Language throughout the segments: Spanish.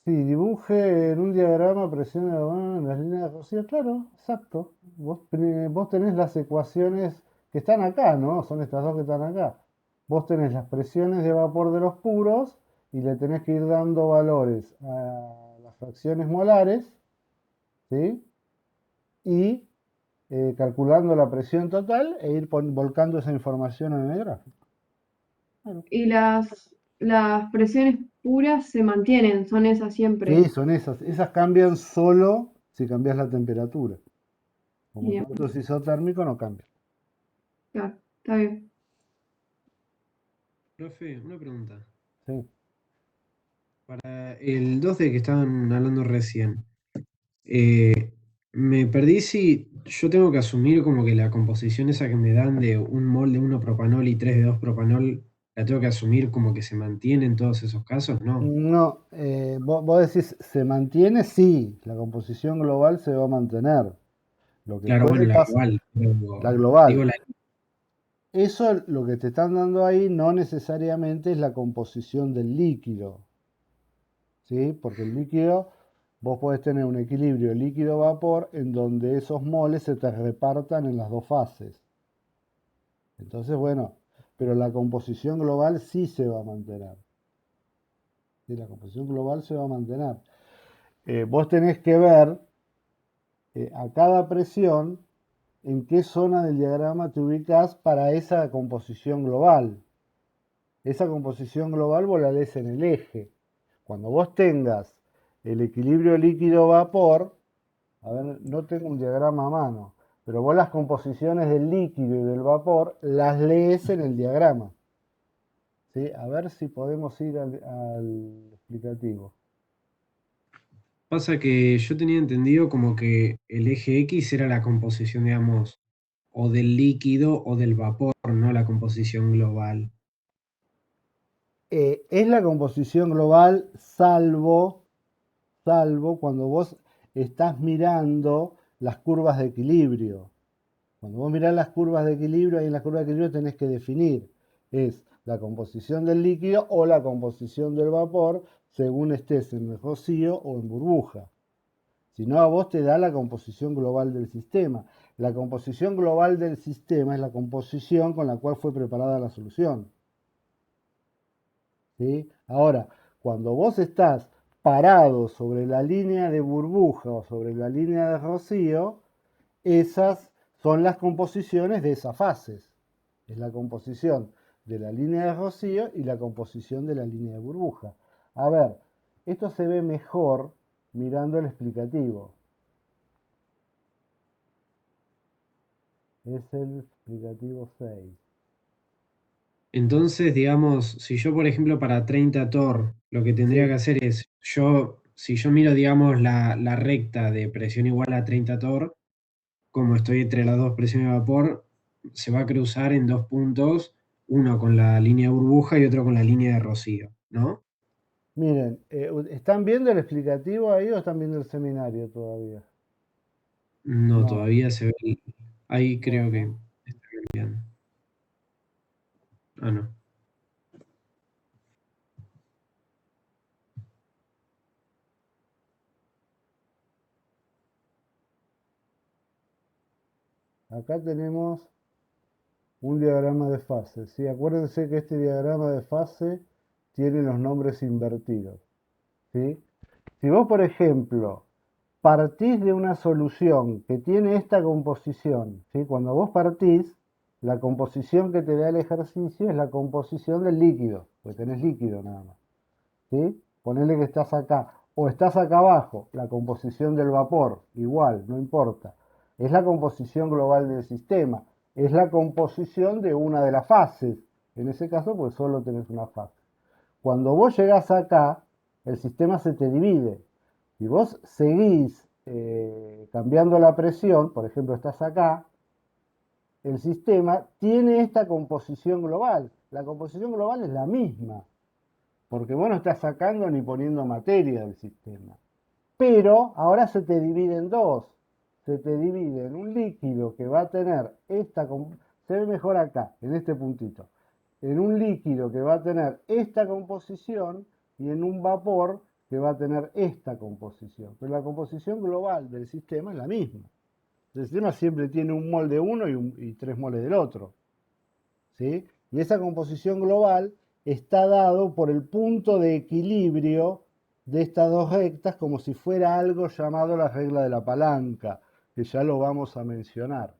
Sí, dibuje en un diagrama, presione la mano en las líneas de Rocío, claro, exacto. Vos tenés las ecuaciones que están acá, ¿no? Son estas dos que están acá. Vos tenés las presiones de vapor de los puros y le tenés que ir dando valores a las fracciones molares, ¿sí? Y calculando la presión total e ir volcando esa información en el gráfico. Claro. Y las presiones puras se mantienen, son esas siempre. Sí, son esas. Esas cambian solo si cambias la temperatura. Como Bien, producto isotérmico no cambia. claro, está bien. Profe, una pregunta. Sí. Para el 2D que estaban hablando recién, eh, me perdí si yo tengo que asumir como que la composición esa que me dan de un mol de 1 propanol y 3 de 2 propanol, la tengo que asumir como que se mantiene en todos esos casos, ¿no? No, vos decís, ¿se mantiene? Sí, la composición global se va a mantener. Lo que Claro, puede bueno, la pasar, global, la digo global, la... eso lo que te están dando ahí no necesariamente es la composición del líquido, ¿sí? Porque el líquido, vos podés tener un equilibrio líquido-vapor en donde esos moles se te repartan en las dos fases. Entonces, bueno, pero la composición global sí se va a mantener. ¿Sí? La composición global se va a mantener. Vos tenés que ver a cada presión en qué zona del diagrama te ubicas para esa composición global. Esa composición global vos la lees en el eje. Cuando vos tengas el equilibrio líquido-vapor, a ver, no tengo un diagrama a mano, pero vos las composiciones del líquido y del vapor las lees en el diagrama. ¿Sí? A ver si podemos ir al explicativo. Pasa que yo tenía entendido como que el eje X era la composición, digamos, o del líquido o del vapor, no la composición global. Es la composición global salvo cuando vos estás mirando las curvas de equilibrio. Cuando vos mirás las curvas de equilibrio, ahí en las curvas de equilibrio tenés que definir, es la composición del líquido o la composición del vapor, según estés en el rocío o en burbuja. Si no, a vos te da la composición global del sistema. La composición global del sistema es la composición con la cual fue preparada la solución. ¿Sí? Ahora, cuando vos estás parado sobre la línea de burbuja o sobre la línea de rocío, esas son las composiciones de esas fases. Es la composición de la línea de rocío y la composición de la línea de burbuja. A ver, esto se ve mejor mirando el explicativo. Es el explicativo 6. Entonces, digamos, si yo, por ejemplo, para 30 Tor, lo que tendría que Sí, hacer es, si yo miro, digamos, la recta de presión igual a 30 Tor, como estoy entre las dos presiones de vapor, se va a cruzar en dos puntos, uno con la línea de burbuja y otro con la línea de rocío, ¿no? miren, ¿están viendo el explicativo ahí o están viendo el seminario todavía? No, No, todavía se ve. Ahí creo que bueno, está bien. Ah, no. acá tenemos un diagrama de fase. ¿Sí? Acuérdense que este diagrama de fase tiene los nombres invertidos. ¿Sí? Si vos, por ejemplo, partís de una solución que tiene esta composición, ¿sí? Cuando vos partís, la composición que te da el ejercicio es la composición del líquido, porque tenés líquido nada más. ¿Sí? Ponele que estás acá, o estás acá abajo, la composición del vapor, igual, no importa. Es la composición global del sistema, es la composición de una de las fases. En ese caso, pues solo tenés una fase. Cuando vos llegás acá, el sistema se te divide. Si vos seguís cambiando la presión, por ejemplo, estás acá, el sistema tiene esta composición global. La composición global es la misma, porque vos no estás sacando ni poniendo materia del sistema. Pero ahora se te divide en dos. Se te divide en un líquido que va a tener se ve mejor acá, en este puntito, en un líquido que va a tener esta composición y en un vapor que va a tener esta composición, pero la composición global del sistema es la misma. El sistema siempre tiene un mol de uno y 3 moles del otro, ¿sí? Y esa composición global está dado por el punto de equilibrio de estas dos rectas como si fuera algo llamado la regla de la palanca, que ya lo vamos a mencionar,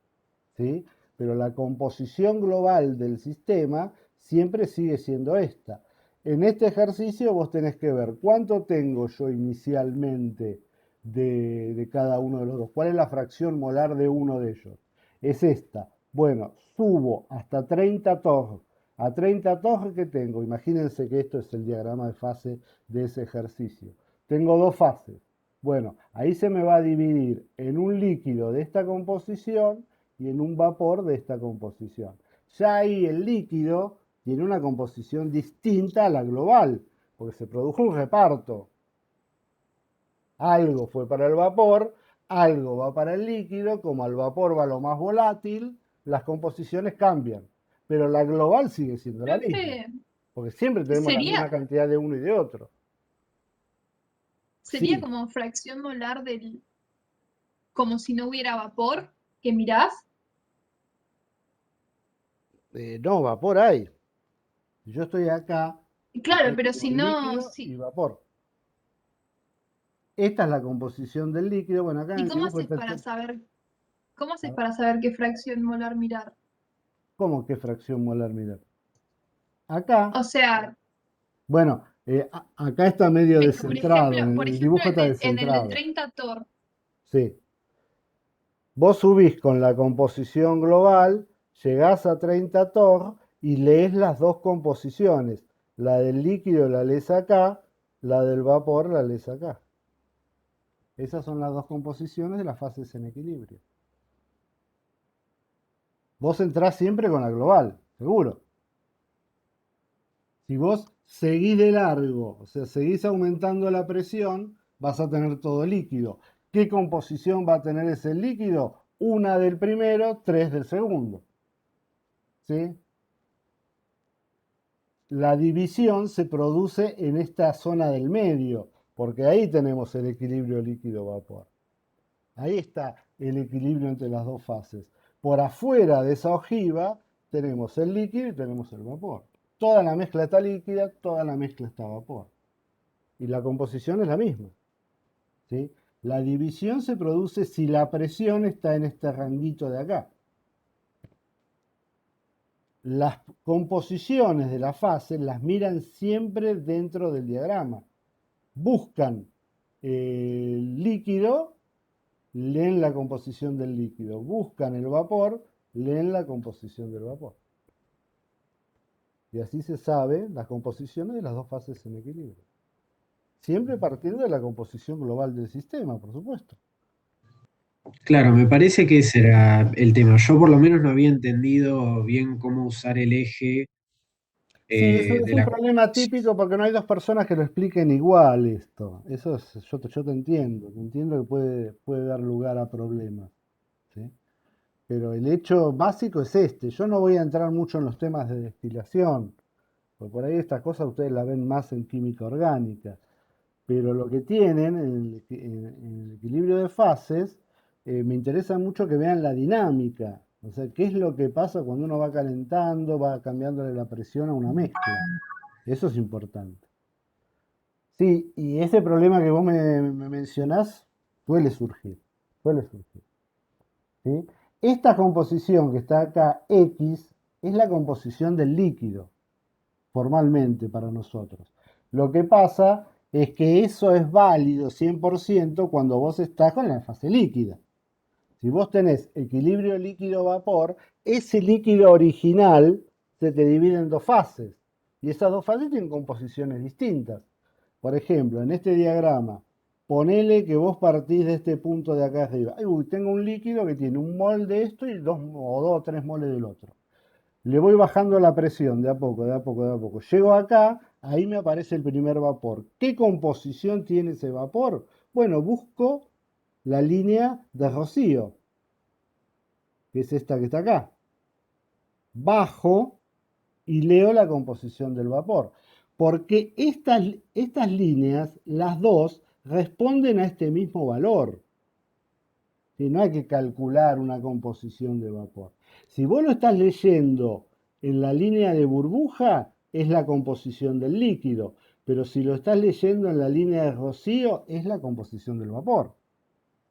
¿sí? Pero la composición global del sistema siempre sigue siendo esta. En este ejercicio vos tenés que ver cuánto tengo yo inicialmente de cada uno de los dos. ¿Cuál es la fracción molar de uno de ellos? Es esta. Bueno, subo hasta 30 torres. A 30 torres que tengo, imagínense que esto es el diagrama de fase de ese ejercicio. Tengo dos fases. Bueno, ahí se me va a dividir en un líquido de esta composición y en un vapor de esta composición. Ya ahí el líquido tiene una composición distinta a la global, porque se produjo un reparto. Algo fue para el vapor, algo va para el líquido, como al vapor va lo más volátil, las composiciones cambian, pero la global sigue siendo la misma, Profe, porque siempre tenemos la misma sería, cantidad de uno y de otro. sería Sí, como fracción molar del, como si no hubiera vapor, que mirás. no, vapor hay. Yo estoy acá, Y y claro, pero tengo si no, líquido y si, vapor. Esta es la composición del líquido. Bueno, acá en ¿y el cómo dibujo haces está... para saber, cómo A haces ver, para saber qué fracción molar mirar? ¿cómo qué fracción molar mirar? Acá, O sea, bueno, acá está medio descentrado, por el ejemplo, dibujo está en el de descentrado. 30 Tor, Sí. Vos subís con la composición global, llegás a 30 torr y lees las dos composiciones. La del líquido la lees acá, la del vapor la lees acá. Esas son las dos composiciones de las fases en equilibrio. Vos entrás siempre con la global, seguro. Si vos seguís de largo, o sea, seguís aumentando la presión, vas a tener todo líquido. ¿Qué composición va a tener ese líquido? Una del primero, tres del segundo. ¿Sí? La división se produce en esta zona del medio, porque ahí tenemos el equilibrio líquido-vapor. Ahí está el equilibrio entre las dos fases. Por afuera de esa ojiva tenemos el líquido y tenemos el vapor. Toda la mezcla está líquida, toda la mezcla está vapor. Y la composición es la misma, ¿sí? La división se produce si la presión está en este ranguito de acá. Las composiciones de la fase las miran siempre dentro del diagrama. Buscan el líquido, leen la composición del líquido. Buscan el vapor, leen la composición del vapor. Y así se sabe las composiciones de las dos fases en equilibrio. Siempre partiendo de la composición global del sistema, por supuesto. Claro, me parece que ese era el tema. Yo por lo menos no había entendido bien cómo usar el eje Sí, es de un la problema composición. típico porque no hay dos personas que lo expliquen igual esto. Eso es, yo te entiendo que puede dar lugar a problemas, ¿sí? Pero el hecho básico es este. Yo no voy a entrar mucho en los temas de destilación, porque por ahí estas cosas ustedes las ven más en química orgánica. Pero lo que tienen en el equilibrio de fases, me interesa mucho que vean la dinámica. O sea, qué es lo que pasa cuando uno va calentando, va cambiándole la presión a una mezcla. Eso es importante. Sí, y ese problema que vos me mencionás suele surgir. Suele surgir. ¿Sí? Esta composición que está acá, X, es la composición del líquido, formalmente para nosotros. Lo que pasa es que eso es válido 100% cuando vos estás con la fase líquida. Si vos tenés equilibrio líquido-vapor, ese líquido original se te divide en dos fases. Y esas dos fases tienen composiciones distintas. Por ejemplo, en este diagrama, ponele que vos partís de este punto de acá arriba. Uy, tengo un líquido que tiene un mol de esto y dos o tres moles del otro. Le voy bajando la presión de a poco, de a poco, de a poco. Llego acá, ahí me aparece el primer vapor. ¿Qué composición tiene ese vapor? Bueno, busco la línea de rocío, que es esta que está acá. Bajo y leo la composición del vapor. Porque estas líneas, las dos, responden a este mismo valor. ¿Sí? No hay que calcular una composición de vapor. Si vos lo estás leyendo en la línea de burbuja, es la composición del líquido. Pero si lo estás leyendo en la línea de rocío, es la composición del vapor.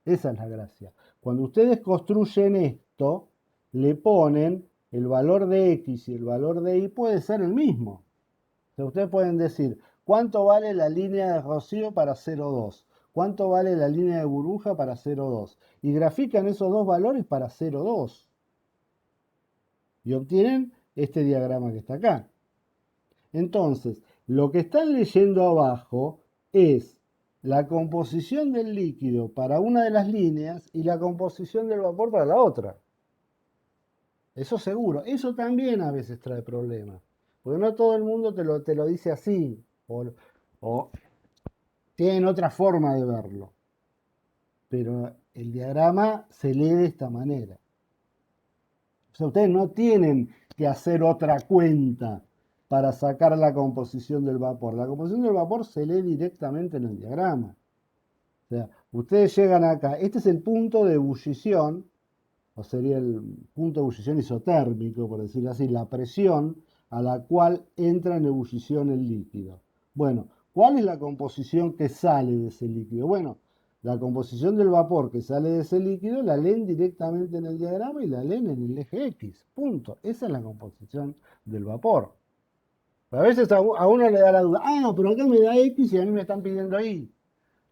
Esa es la gracia. Cuando ustedes construyen esto, le ponen el valor de X y el valor de Y puede ser el mismo. O sea, ustedes pueden decir, ¿cuánto vale la línea de rocío para 0,2? ¿Cuánto vale la línea de burbuja para 0,2? Y grafican esos dos valores para 0,2. Y obtienen este diagrama que está acá. Entonces, lo que están leyendo abajo es la composición del líquido para una de las líneas y la composición del vapor para la otra. Eso seguro. Eso también a veces trae problemas. Porque no todo el mundo te lo dice así. O tienen otra forma de verlo. Pero el diagrama se lee de esta manera. O sea, ustedes no tienen que hacer otra cuenta para sacar la composición del vapor. La composición del vapor se lee directamente en el diagrama. O sea, ustedes llegan acá. Este es el punto de ebullición, o sería el punto de ebullición isotérmico, por decirlo así, la presión a la cual entra en ebullición el líquido. Bueno, ¿cuál es la composición que sale de ese líquido? Bueno, la composición del vapor que sale de ese líquido la leen directamente en el diagrama y la leen en el eje X. Punto. Esa es la composición del vapor. A veces a uno le da la duda, no, pero acá me da X y a mí me están pidiendo Y.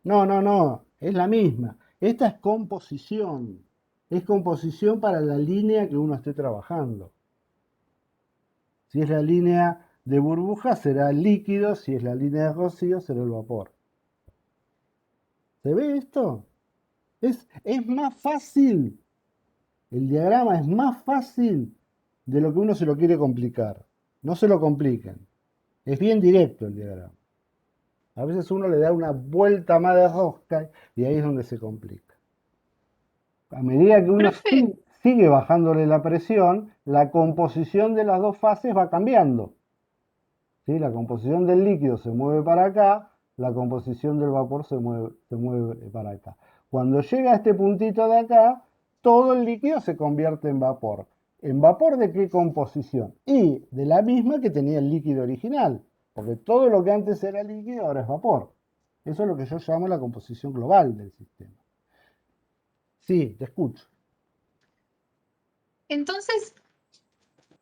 No, no, no, es la misma. Esta es composición. Es composición para la línea que uno esté trabajando. Si es la línea de burbuja, será el líquido. Si es la línea de rocío, será el vapor. ¿Se ve esto? Es más fácil. El diagrama es más fácil de lo que uno se lo quiere complicar. No se lo compliquen. Es bien directo el diagrama. A veces uno le da una vuelta más de rosca y ahí es donde se complica. A medida que uno Profe, sigue bajándole la presión, la composición de las dos fases va cambiando. ¿Sí? La composición del líquido se mueve para acá, la composición del vapor se mueve para acá. Cuando llega a este puntito de acá, todo el líquido se convierte en vapor. ¿En vapor de qué composición? Y de la misma que tenía el líquido original, porque todo lo que antes era líquido ahora es vapor. Eso es lo que yo llamo la composición global del sistema. Sí, te escucho. entonces,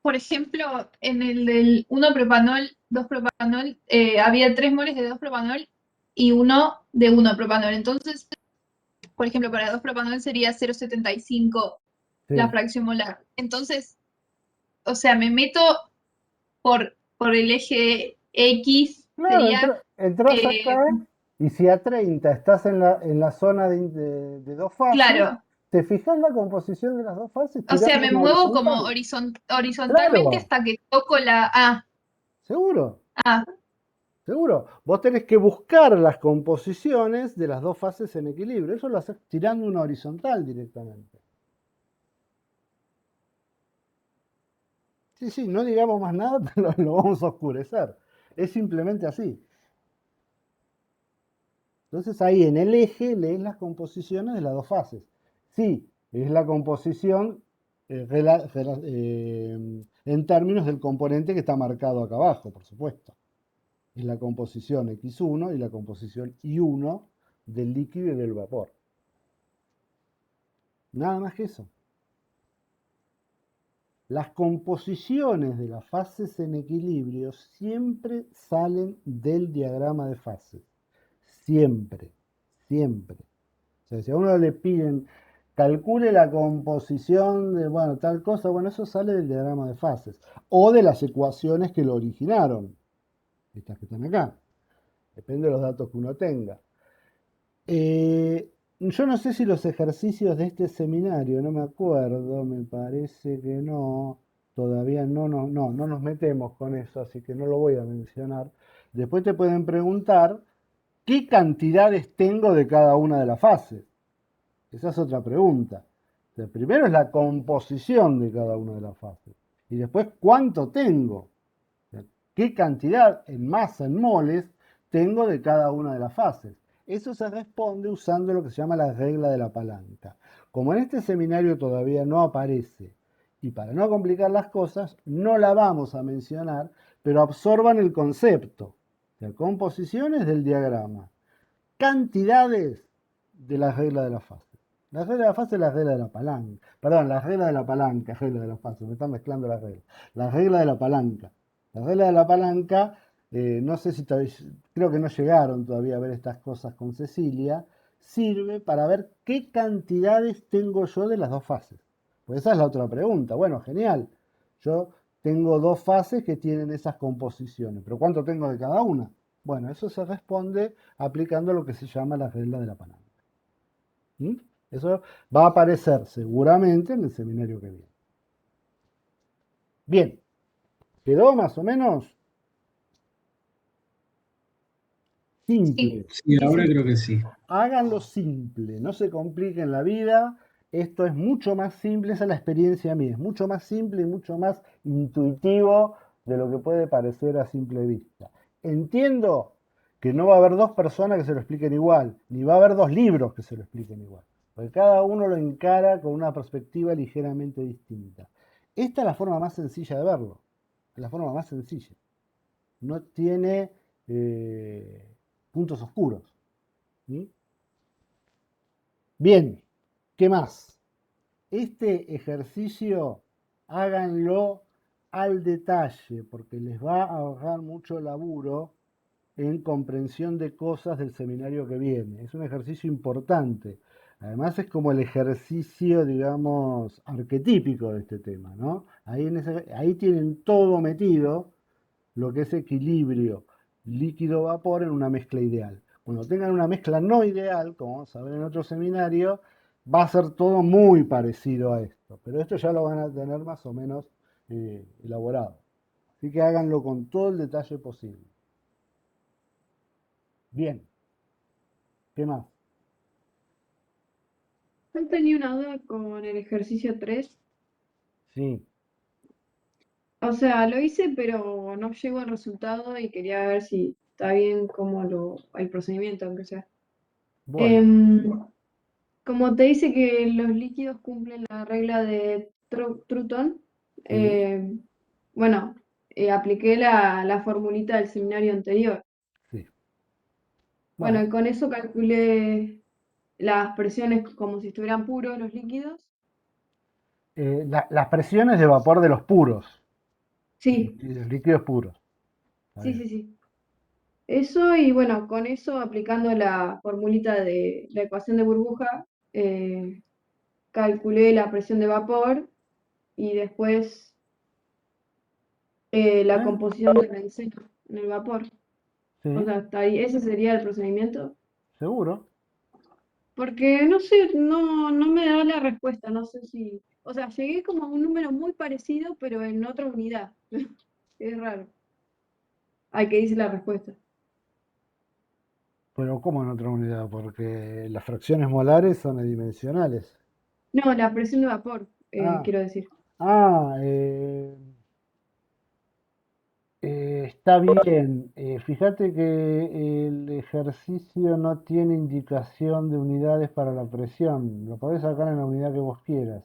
por ejemplo, en el del 1-propanol, 2-propanol, había 3 moles de 2-propanol y 1 de 1-propanol. Entonces, por ejemplo, para 2-propanol sería 0,75 la Sí. fracción molar. Entonces, o sea, me meto por el eje X, Claro, sería, entras eh, acá y si a 30 estás en la zona de dos fases, claro, te fijas la composición de las dos fases o sea, tirando me una muevo como horizontal. horizontalmente Claro, hasta que toco la A. seguro, Ah, seguro. Vos tenés que buscar las composiciones de las dos fases en equilibrio. Eso lo haces tirando una horizontal directamente. Sí, sí, no digamos más nada, lo vamos a oscurecer. Es simplemente así. Entonces ahí en el eje lees las composiciones de las dos fases. Sí, es la composición en términos del componente que está marcado acá abajo, por supuesto. Es la composición X1 y la composición Y1 del líquido y del vapor. Nada más que eso. Las composiciones de las fases en equilibrio siempre salen del diagrama de fases. Siempre, siempre. O sea, si a uno le piden, calcule la composición de, bueno, tal cosa, bueno, eso sale del diagrama de fases. O de las ecuaciones que lo originaron. Estas que están acá. Depende de los datos que uno tenga. Yo no sé si los ejercicios de este seminario, no me acuerdo, me parece que no, todavía no nos metemos con eso, así que no lo voy a mencionar. Después te pueden preguntar qué cantidades tengo de cada una de las fases. Esa es otra pregunta. O sea, primero es la composición de cada una de las fases y después cuánto tengo. O sea, qué cantidad en masa, en moles, tengo de cada una de las fases. Eso se responde usando lo que se llama la regla de la palanca. Como en este seminario todavía no aparece, y para no complicar las cosas, no la vamos a mencionar, pero absorban el concepto de composiciones del diagrama, cantidades de la regla de la fase. La regla de la fase es la regla de la palanca. Perdón, la regla de la palanca, regla de la fase, me están mezclando las reglas. La regla de la palanca. La regla de la palanca, no sé si todavía, creo que no llegaron todavía a ver estas cosas con Cecilia, sirve para ver qué cantidades tengo yo de las dos fases. Pues esa es la otra pregunta. Bueno, genial. Yo tengo dos fases que tienen esas composiciones, pero ¿cuánto tengo de cada una? Bueno, eso se responde aplicando lo que se llama la regla de la palanca. ¿Mm? Eso va a aparecer seguramente en el seminario que viene. Bien, ¿quedó más o menos Sí, simple? Sí, sí, ahora sí. creo que sí. Háganlo simple, no se compliquen la vida. Esto es mucho más simple, esa es la experiencia mía, es mucho más simple y mucho más intuitivo de lo que puede parecer a simple vista. Entiendo que no va a haber dos personas que se lo expliquen igual, ni va a haber dos libros que se lo expliquen igual, porque cada uno lo encara con una perspectiva ligeramente distinta. Esta es la forma más sencilla de verlo, es la forma más sencilla. No tiene puntos oscuros. ¿Sí? Bien, ¿qué más? Este ejercicio háganlo al detalle porque les va a ahorrar mucho laburo en comprensión de cosas del seminario que viene. Es un ejercicio importante. Además es como el ejercicio, digamos, arquetípico de este tema, ¿no? Ahí tienen todo metido lo que es equilibrio líquido-vapor en una mezcla ideal. Cuando tengan una mezcla no ideal, como vamos a ver en otro seminario, va a ser todo muy parecido a esto, pero esto ya lo van a tener más o menos elaborado. Así que háganlo con todo el detalle posible. Bien, ¿qué más? Yo tenía una duda con el ejercicio 3. Sí, O sea, lo hice, pero no llegó al resultado y quería ver si está bien como el procedimiento, aunque sea. bueno, Em, Como te dice que los líquidos cumplen la regla de Troughton, sí, eh, bueno, apliqué la formulita del seminario anterior. sí. Bueno, Bueno, y con eso calculé las presiones como si estuvieran puros los líquidos. las presiones de vapor de los puros, Sí, y de los líquidos puros. Está sí, bien. sí, sí. Eso y bueno, con eso aplicando la formulita de la ecuación de burbuja, eh, calculé la presión de vapor y después la ¿Eh? composición del benceno en el vapor. O Sí, sea, hasta ahí, ese sería el procedimiento. seguro. Porque no sé, no me da la respuesta, no sé si. O sea, llegué como a un número muy parecido, pero en otra unidad. Es raro. Hay que dice la respuesta. Pero ¿cómo en otra unidad? Porque las fracciones molares son adimensionales. No, la presión de vapor, Ah, quiero decir. ah, está bien. Fíjate que el ejercicio no tiene indicación de unidades para la presión. Lo podés sacar en la unidad que vos quieras.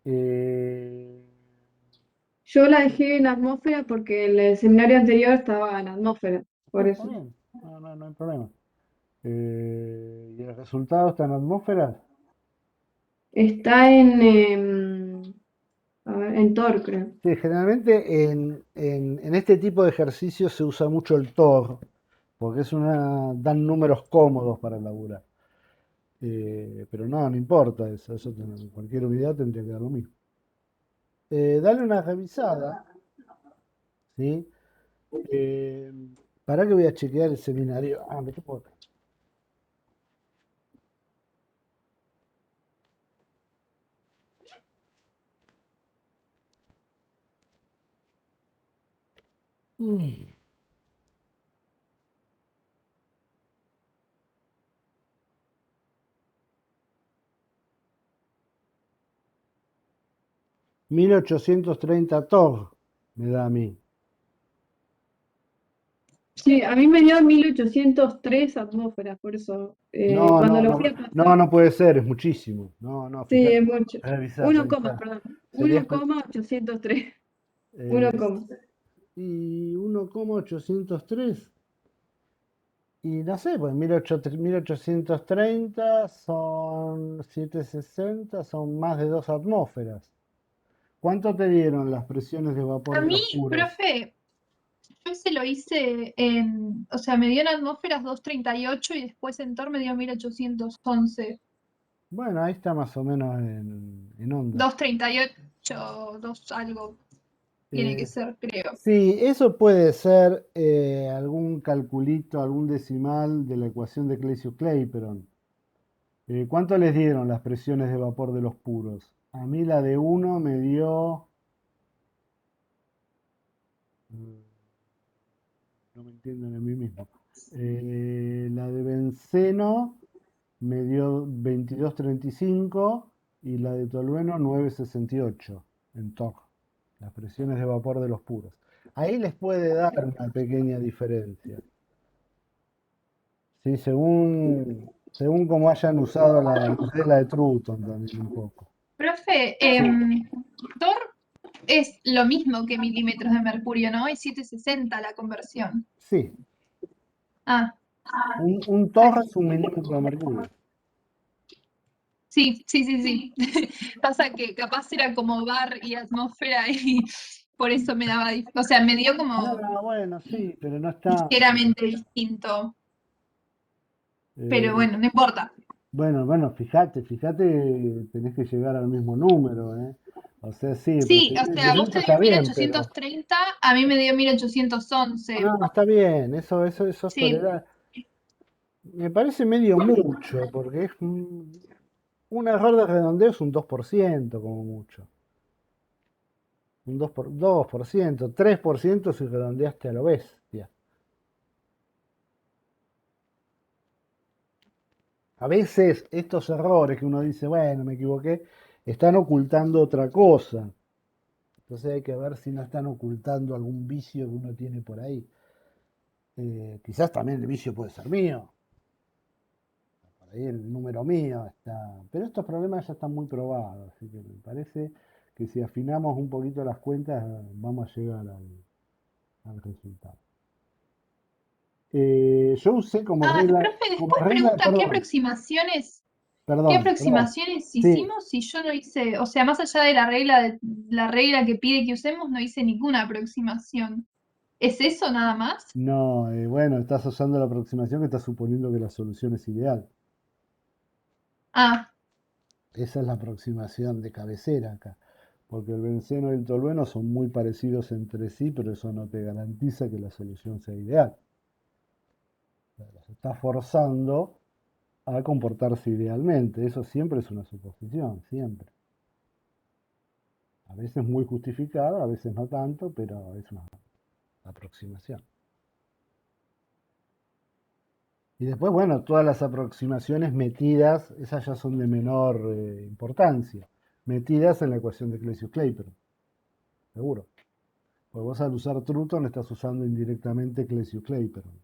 Eh, Yo la dejé en atmósfera porque en el seminario anterior estaba en atmósfera, por está eso. bien. No, no hay problema. ¿Y el resultado está en atmósferas? Está a ver, en Tor, creo. Sí, generalmente en este tipo de ejercicios se usa mucho el TOR, porque dan números cómodos para laburar. Pero no, no importa eso en cualquier unidad tendría que dar lo mismo. Dale una revisada, ¿sí? Eh, ¿Para que voy a chequear el seminario? Ah, me topo acá. Mm. 1830 TOR me da a mí. Sí, a mí me dio 1803 atmósferas, por eso, No, cuando no, lo no, fui a no, pasar. no puede ser, es muchísimo. No, no, Sí, fíjate, es mucho. revisá, 1, revisá. perdón. Sería, 1,803. eh, 1, y 1,803. Y no sé, pues 1830 son 760, son más de 2 atmósferas. ¿Cuánto te dieron las presiones de vapor A de mí, los puros? profe, yo ese lo hice o sea, me dio en atmósferas 238 y después en Tor me dio 1811. Bueno, ahí está más o menos en onda. 238, 2 algo tiene que Eh, ser, creo. sí, eso puede ser algún calculito, algún decimal de la ecuación de Clapeyron. ¿Cuánto les dieron las presiones de vapor de los puros? A mí la de uno me dio... mm, no me entiendo en mí mismo. La de benceno me dio 22,35 y la de tolueno 9,68 en TOC, las presiones de vapor de los puros. Ahí les puede dar una pequeña diferencia, ¿sí? Según cómo hayan usado la regla de Troughton también un poco. Profe, Sí, Tor es lo mismo que milímetros de mercurio, ¿no? Es 760 la conversión. sí, Ah, un torre es un milímetro de mercurio. sí, sí, sí, sí. Pasa que capaz era como bar y atmósfera y por eso me daba, o sea, me dio como No, bueno, sí, pero no está. ligeramente distinto, pero eh, bueno, no importa. bueno, fíjate, tenés que llegar al mismo número, ¿eh? O sea, sí, el Sí, o procedimiento sea, a vos te está dio bien, pero 1830, a mí me dio 1811. no, está bien, eso es Sí, tolerable. Me parece medio mucho, porque es un error de redondeo es un 2% como mucho. Un 2%, 3% si redondeaste a lo bestia. A veces estos errores que uno dice, bueno, me equivoqué, están ocultando otra cosa. Entonces hay que ver si no están ocultando algún vicio que uno tiene por ahí. Quizás también el vicio puede ser mío, por ahí el número mío está. Pero estos problemas ya están muy probados, así que me parece que si afinamos un poquito las cuentas vamos a llegar al resultado. Yo usé ah, profe, como después regla, pregunta perdón, qué perdón, perdón. aproximaciones Sí, hicimos si yo no hice, o sea, más allá de la regla que pide que usemos, no hice ninguna aproximación. ¿Es eso nada más? no, bueno, estás usando la aproximación que estás suponiendo que la solución es ideal. Ah, Esa es la aproximación de cabecera acá, porque el benceno y el tolueno son muy parecidos entre sí, pero eso no te garantiza que la solución sea ideal. Los está forzando a comportarse idealmente. Eso siempre es una suposición, siempre. A veces muy justificada, a veces no tanto, pero es una aproximación. Y después, bueno, todas las aproximaciones metidas, esas ya son de menor importancia, metidas en la ecuación de Clausius-Clapeyron, seguro. Pues vos al usar Troughton estás usando indirectamente Clausius-Clapeyron.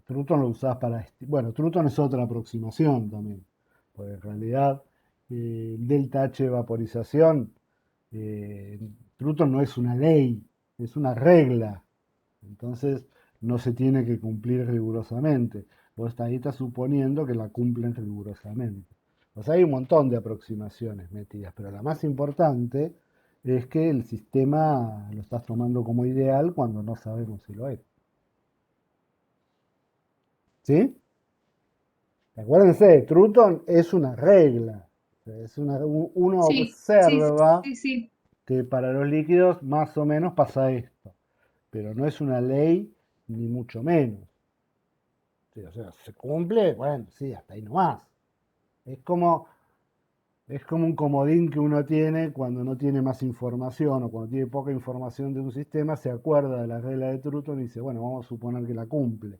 Troughton lo usás para... Bueno, Troughton es otra aproximación también, porque en realidad el delta H de vaporización, eh, Troughton no es una ley, es una regla. Entonces no se tiene que cumplir rigurosamente. Vos ahí estás suponiendo que la cumplen rigurosamente. Pues hay un montón de aproximaciones metidas, pero la más importante es que el sistema lo estás tomando como ideal cuando no sabemos si lo es. ¿Sí? Acuérdense, Troughton es una regla. Uno sí, sí, sí, observa sí, sí. que para los líquidos más o menos pasa esto, pero no es una ley ni mucho menos. Sí, o sea, se cumple, bueno, sí, hasta ahí nomás. Es como, es como un comodín que uno tiene cuando no tiene más información o cuando tiene poca información de un sistema, se acuerda de la regla de Troughton y dice, bueno, vamos a suponer que la cumple.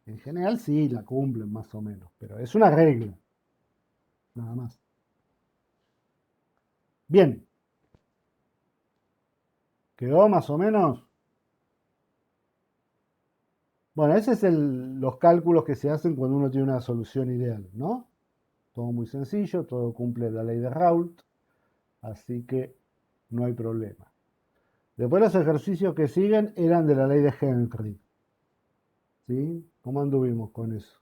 En general sí, la cumplen más o menos, pero es una regla, nada más. Bien, ¿quedó más o menos? Bueno, ese es los cálculos que se hacen cuando uno tiene una solución ideal, ¿no? Todo muy sencillo, todo cumple la ley de Raoult, así que no hay problema. Después los ejercicios que siguen eran de la ley de Henry, ¿sí? ¿Cómo anduvimos con eso?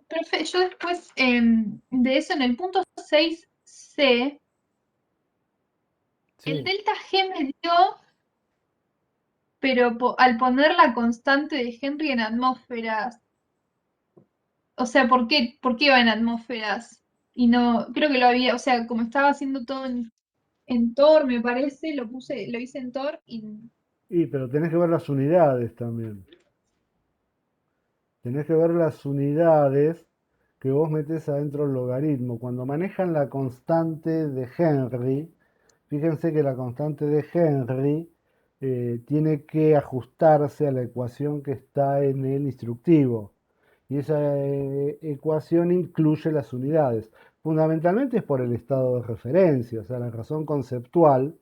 Profe, yo después de eso, en el punto 6C, el Sí. delta G me dio, pero al poner la constante de Henry en atmósferas, o sea, por qué va en atmósferas? Y no, creo que lo había, o sea, como estaba haciendo todo en Tor, me parece, lo hice en Tor y Pero tenés que ver las unidades también. Tenés que ver las unidades que vos metés adentro del logaritmo. Cuando manejan la constante de Henry, fíjense que la constante de Henry tiene que ajustarse a la ecuación que está en el instructivo. Y esa ecuación incluye las unidades. Fundamentalmente es por el estado de referencia, o sea, la razón conceptual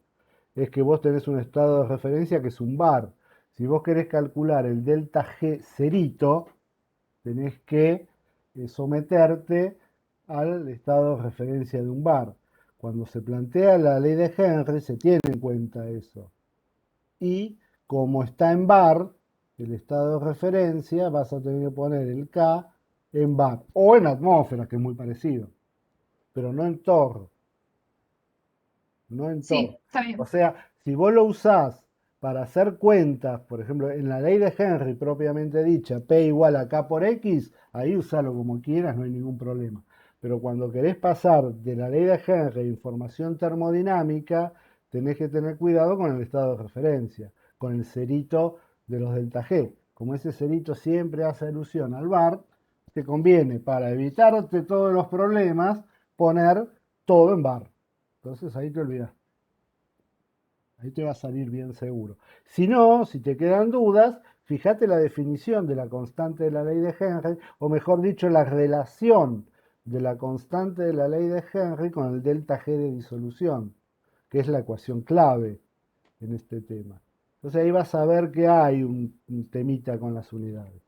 es que vos tenés un estado de referencia que es un bar. Si vos querés calcular el delta G cerito, tenés que someterte al estado de referencia de un bar. Cuando se plantea la ley de Henry se tiene en cuenta eso. Y como está en bar, el estado de referencia, vas a tener que poner el K en bar o en atmósfera, que es muy parecido, pero no en torr, no en torr. sí, está O bien. sea, si vos lo usás para hacer cuentas, por ejemplo, en la ley de Henry propiamente dicha, P igual a K por X, ahí usalo como quieras, no hay ningún problema. Pero cuando querés pasar de la ley de Henry a información termodinámica, tenés que tener cuidado con el estado de referencia, con el cerito de los delta G. Como ese cerito siempre hace alusión al bar, te conviene, para evitarte todos los problemas, poner todo en bar. Entonces ahí te olvidas. Ahí te va a salir bien seguro. Si no, si te quedan dudas, fíjate la definición de la constante de la ley de Henry, o mejor dicho, la relación de la constante de la ley de Henry con el delta G de disolución, que es la ecuación clave en este tema. Entonces ahí vas a ver que hay un temita con las unidades.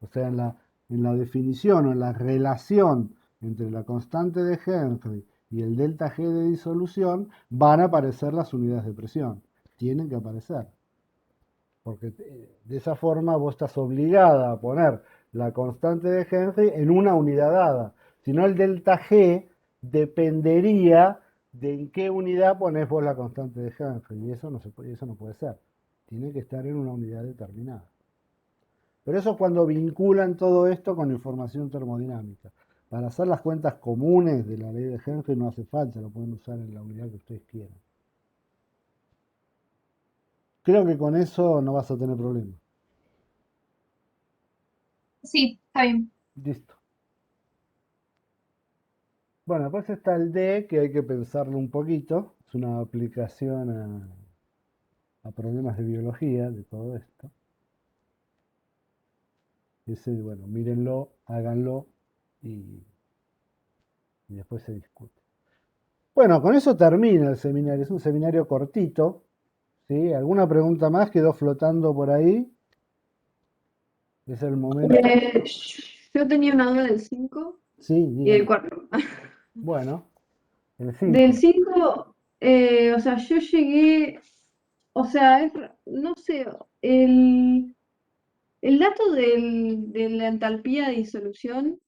O sea, en la definición o en la relación entre la constante de Henry y el delta G de disolución van a aparecer las unidades de presión. Tienen que aparecer. Porque de esa forma vos estás obligada a poner la constante de Henry en una unidad dada. Si no, el delta G dependería de en qué unidad pones vos la constante de Henry. Y eso no puede ser. Tiene que estar en una unidad determinada. Pero eso es cuando vinculan todo esto con información termodinámica. Para hacer las cuentas comunes de la ley de Henry no hace falta, lo pueden usar en la unidad que ustedes quieran. Creo que con eso no vas a tener problema. Sí, está bien. Listo. Bueno, después está el D, que hay que pensarlo un poquito. Es una aplicación a problemas de biología, de todo esto. Ese, bueno, mírenlo, háganlo y después se discute. Bueno, con eso termina el seminario. Es un seminario cortito. ¿Sí? ¿Alguna pregunta más quedó flotando por ahí? Es el momento. Yo tenía una duda del 5 Sí, y del dígame. 4. Bueno, el Del 5. 5, o sea, yo llegué, o sea, no sé, el dato de la entalpía de disolución,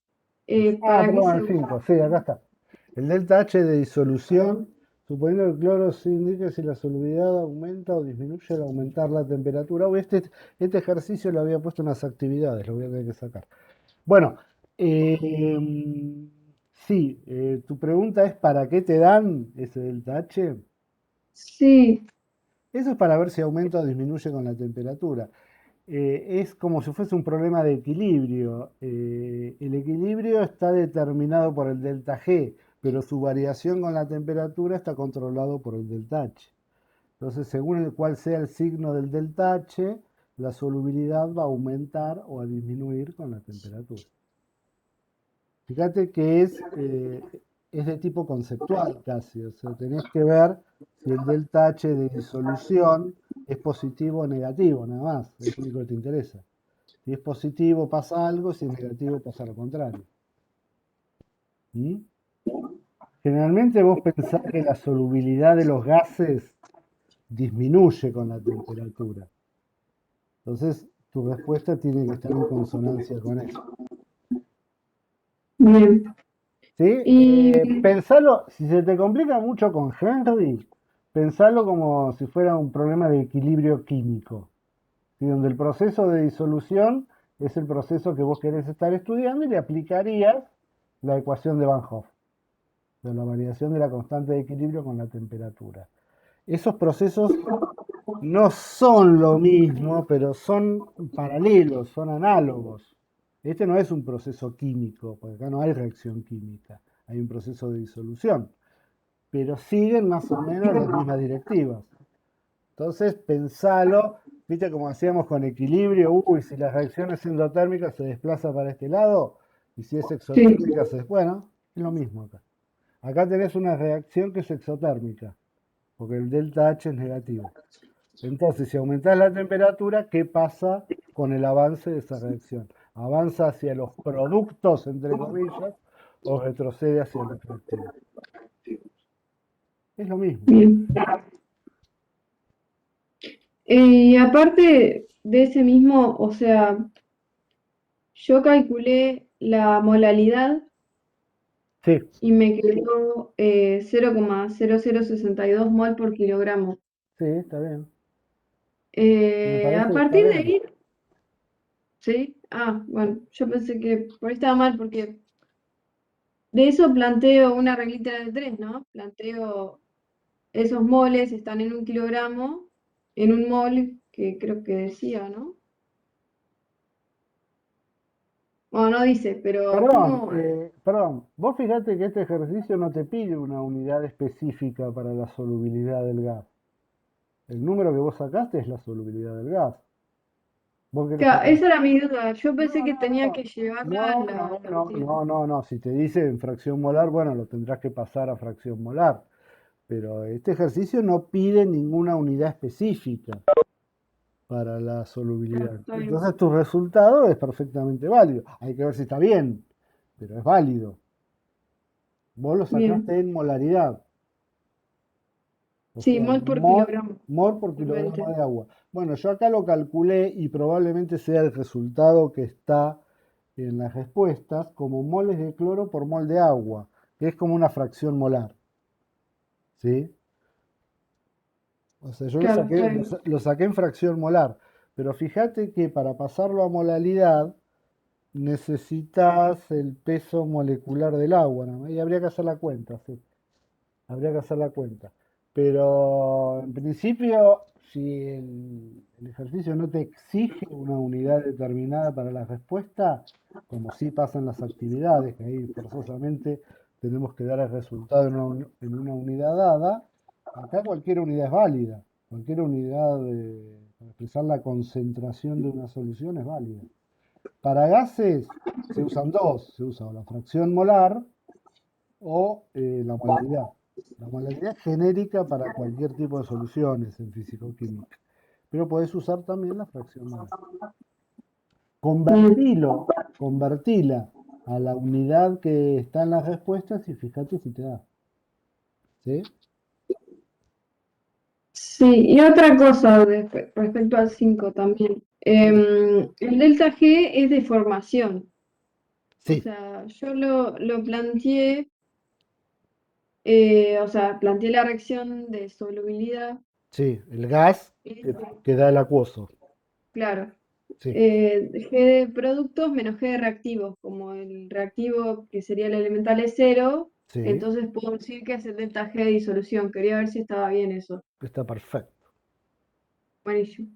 ¿para qué Perdón, se el usa? 5. Sí, acá está. El delta H de disolución, suponiendo que el cloro se indique si la solubilidad aumenta o disminuye al aumentar la temperatura. Uy, este ejercicio le había puesto unas actividades, lo voy a tener que sacar. Bueno, sí, tu pregunta es ¿para qué te dan ese delta H? Sí, Eso es para ver si aumenta o disminuye con la temperatura. Es como si fuese un problema de equilibrio. El equilibrio está determinado por el delta G, pero su variación con la temperatura está controlado por el delta H. Entonces, según el cual sea el signo del delta H, la solubilidad va a aumentar o a disminuir con la temperatura. Fíjate que es de tipo conceptual casi, o sea, tenés que ver si el delta H de disolución es positivo o negativo, nada más, es lo único que te interesa. Si es positivo pasa algo, si es negativo pasa lo contrario. ¿Mm? Generalmente vos pensás que la solubilidad de los gases disminuye con la temperatura. Entonces, tu respuesta tiene que estar en consonancia con eso. Bien. ¿Sí? Y Pensalo, si se te complica mucho con Henry, pensalo como si fuera un problema de equilibrio químico, ¿sí? Donde el proceso de disolución es el proceso que vos querés estar estudiando y le aplicarías la ecuación de Van Hoff, de la variación de la constante de equilibrio con la temperatura. Esos procesos no son lo mismo, pero son paralelos, son análogos. Este no es un proceso químico, porque acá no hay reacción química, hay un proceso de disolución, pero siguen más o menos las mismas directivas. Entonces, pensalo, viste como hacíamos con equilibrio, uy, si la reacción es endotérmica se desplaza para este lado, y si es sí, exotérmica bueno, es lo mismo acá. Acá tenés una reacción que es exotérmica, porque el delta H es negativo. Entonces, si aumentás la temperatura, ¿qué pasa con el avance de esa reacción? ¿Avanza hacia los productos, entre comillas, o retrocede hacia los reactivos? Es lo mismo. bien. Y aparte de ese mismo, o sea, yo calculé la molalidad Sí, y me quedó 0,0062 mol por kilogramo. sí, está bien. Me A parece que está partir de bien. ahí, ¿sí? Ah, bueno, yo pensé que por ahí estaba mal porque de eso planteo una reglita de 3, ¿no? Planteo esos moles están en un kilogramo, en un mol que creo que decía, ¿no? O no dice, pero ¿cómo? Perdón, vos fíjate que este ejercicio no te pide una unidad específica para la solubilidad del gas. El número que vos sacaste es la solubilidad del gas. Vos querés Claro, sacar. esa era mi duda. Yo pensé No, que no, tenía no. que llevarla a No, la no, no, cantidad. no, no, no. Si te dice en fracción molar, bueno, lo tendrás que pasar a fracción molar. Pero este ejercicio no pide ninguna unidad específica para la Claro, solubilidad. está bien. Entonces tu resultado es perfectamente válido. Hay que ver si está bien, pero es válido. Vos lo Bien. sacaste en molaridad, o Sí, sea, mol por kilogramo. mol por kilogramo 20. de agua. Bueno, yo acá lo calculé y probablemente sea el resultado que está en las respuestas como moles de cloro por mol de agua, que es como una fracción molar. ¿Sí? O sea, yo Claro, está bien. lo saqué en fracción molar, pero fíjate que para pasarlo a molalidad necesitas el peso molecular del agua, nada más, y habría que hacer la cuenta, sí, habría que hacer la cuenta. Pero en principio, si el ejercicio no te exige una unidad determinada para la respuesta, como sí pasan las actividades, que ahí forzosamente tenemos que dar el resultado en una unidad dada, acá cualquier unidad es válida, cualquier unidad para expresar la concentración de una solución es válida. Para gases se usan dos, se usa o la fracción molar o la molaridad. La molaridad es genérica para cualquier tipo de soluciones en físico-química, pero podés usar también la fracción molar. Bien. Convertila a la unidad que está en las respuestas y fíjate si te da. ¿Sí? Sí, y otra cosa respecto al 5 también. El delta G es de formación. O Sí, sea, yo lo planteé, o sea, planteé la reacción de solubilidad. sí, el gas Es, que da el acuoso. claro, Sí, G de productos menos G de reactivos. Como el reactivo, que sería el elemental, es cero, sí, entonces puedo decir que es el delta G de disolución. Quería ver si estaba bien eso. está perfecto. Buenísimo.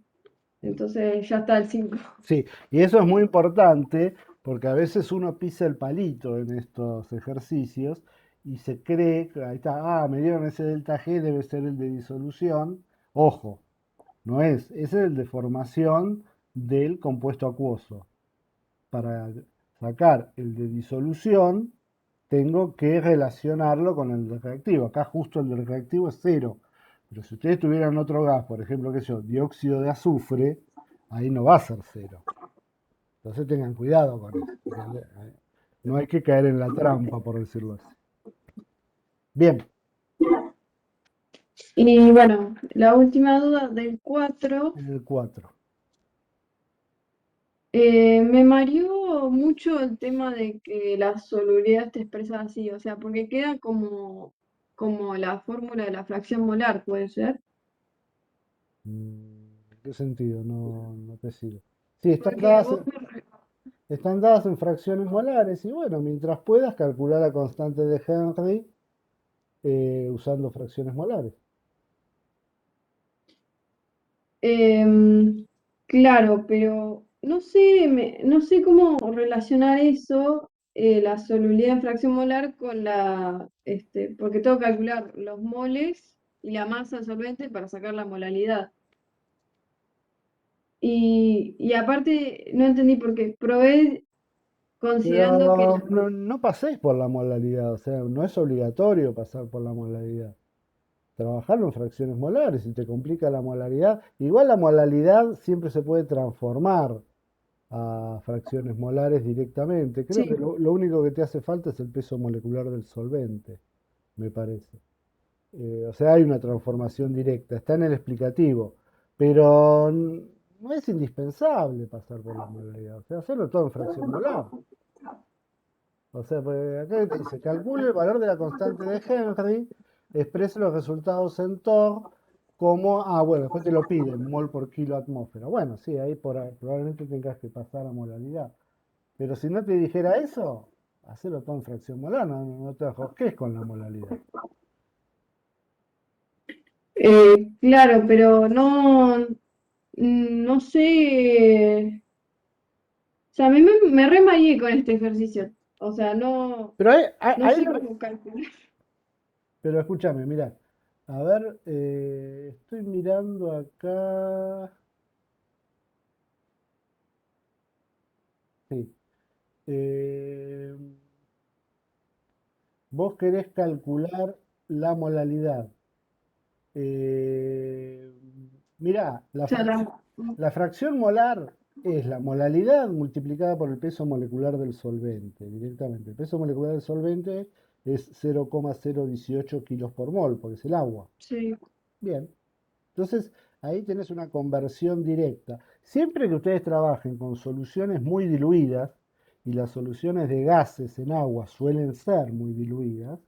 Entonces ya está el 5. Sí, y eso es muy importante porque a veces uno pisa el palito en estos ejercicios y se cree que ahí está, me dieron ese delta G, debe ser el de disolución. Ojo, no es, ese es el de formación del compuesto acuoso. Para sacar el de disolución, tengo que relacionarlo con el del reactivo. Acá justo el del reactivo es 0. Pero si ustedes tuvieran otro gas, por ejemplo, qué sé yo, dióxido de azufre, ahí no va a ser 0. Entonces tengan cuidado con eso. ¿Entendés? No hay que caer en la trampa, por decirlo así. Bien, Y bueno, la última duda del 4, en el 4. me mareó mucho el tema de que la solubilidad esté expresada así, o sea, porque queda como la fórmula de la fracción molar, ¿puede ser? ¿En qué sentido? No te sigo. Sí, Porque vos me... están dadas en fracciones molares y bueno, mientras puedas calcular la constante de Henry usando fracciones molares. Claro, pero no sé, no sé cómo relacionar eso, la solubilidad en fracción molar con porque tengo que calcular los moles y la masa del solvente para sacar la molaridad. Y aparte, no entendí por qué. Probé considerando que Pero no paséis por la molaridad, o sea, no es obligatorio pasar por la molaridad. Trabajarlo en fracciones molares, si te complica la molaridad. Igual la molaridad siempre se puede transformar a fracciones molares directamente. Creo que sí, lo único que te hace falta es el peso molecular del solvente, me parece. O sea, hay una transformación directa, está en el explicativo, pero no es indispensable pasar por la molaridad. O sea, hacerlo todo en fracción molar. O sea, pues acá te dice, calcule el valor de la constante de Henry, exprese los resultados en torr como, bueno, después te lo piden, mol por kilo atmósfera. Bueno, sí, ahí probablemente tengas que pasar a molaridad. Pero si no te dijera eso, hacelo todo en fracción molar, no te ajosques con la molaridad. claro, pero no sé. O sea, a mí me re mareé con este ejercicio. O sea, Pero no sé cómo calcular. pero escúchame, mira, a ver, estoy mirando acá, sí, eh, vos querés calcular la molalidad. Eh, Mirá, O sea, la fracción molar es la molalidad multiplicada por el peso molecular del solvente, directamente. El peso molecular del solvente es 0,018 kilos por mol, porque es el agua. sí, Bien, entonces ahí tenés una conversión directa. Siempre que ustedes trabajen con soluciones muy diluidas, y las soluciones de gases en agua suelen ser muy diluidas,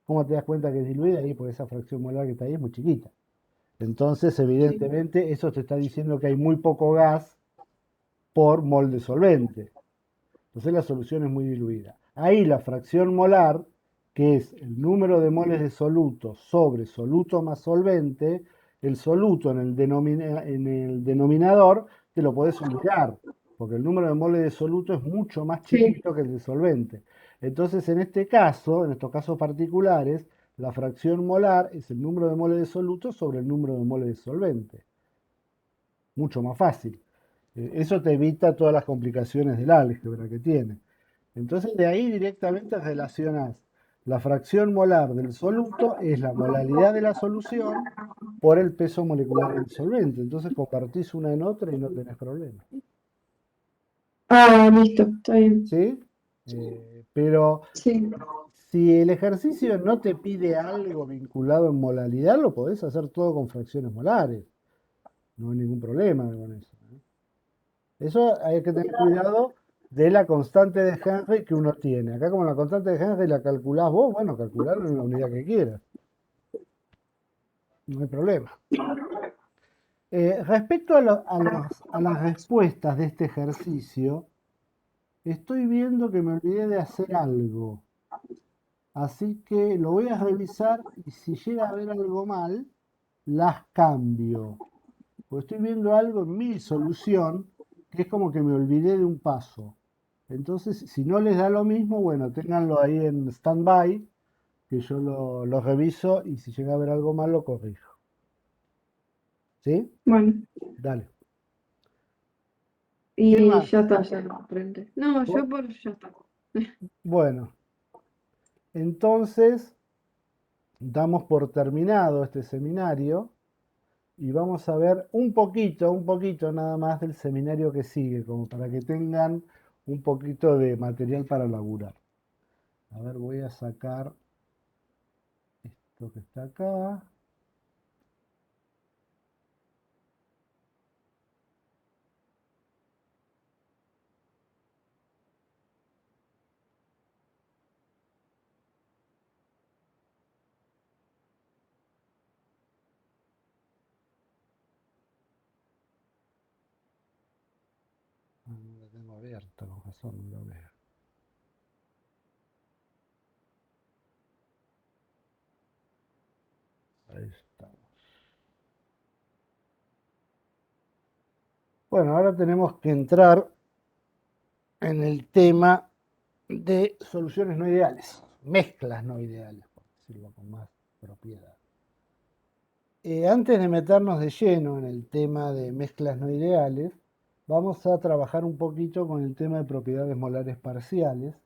¿cómo te das cuenta que es diluida? Ahí porque esa fracción molar que está ahí es muy chiquita. Entonces, sí. evidentemente, eso te está diciendo que hay muy poco gas por mol de solvente. Entonces, la solución es muy diluida. Ahí la fracción molar, que es el número de moles de soluto sobre soluto más solvente, el soluto en el denominador te lo podés olvidar, porque el número de moles de soluto es mucho más Sí. chiquito que el de solvente. Entonces, en este caso, en estos casos particulares, la fracción molar es el número de moles de soluto sobre el número de moles de solvente. Mucho más fácil. Eso te evita todas las complicaciones del álgebra que tiene. Entonces de ahí directamente relacionas la fracción molar del soluto es la molaridad de la solución por el peso molecular del solvente. Entonces compartís una en otra y no tenés problema. Ah, listo, está bien. ¿Sí? Pero Sí. si el ejercicio no te pide algo vinculado en molaridad, lo podés hacer todo con fracciones molares. No hay ningún problema con eso. Eso hay que tener cuidado de la constante de Henry que uno tiene. Acá como la constante de Henry la calculás vos, bueno, calcularlo en la unidad que quieras. No hay problema. Respecto a las respuestas de este ejercicio, estoy viendo que me olvidé de hacer algo. Así que lo voy a revisar y si llega a haber algo mal, las cambio. Porque estoy viendo algo en mi solución que es como que me olvidé de un paso. Entonces, si no les da lo mismo, bueno, ténganlo ahí en stand-by, que yo lo reviso y si llega a haber algo mal, lo corrijo. ¿Sí? Bueno, Dale. ¿Quién y más? ya está, ya lo aprendí. No, ¿Vos? yo por ya está. Bueno, Entonces, damos por terminado este seminario y vamos a ver un poquito nada más del seminario que sigue, como para que tengan un poquito de material para laburar. A ver, voy a sacar esto que está acá. No lo tengo abierto, con razón no lo veo. Ahí estamos. Bueno, ahora tenemos que entrar en el tema de soluciones no ideales, mezclas no ideales, por decirlo con más propiedad. Antes de meternos de lleno en el tema de mezclas no ideales, vamos a trabajar un poquito con el tema de propiedades molares parciales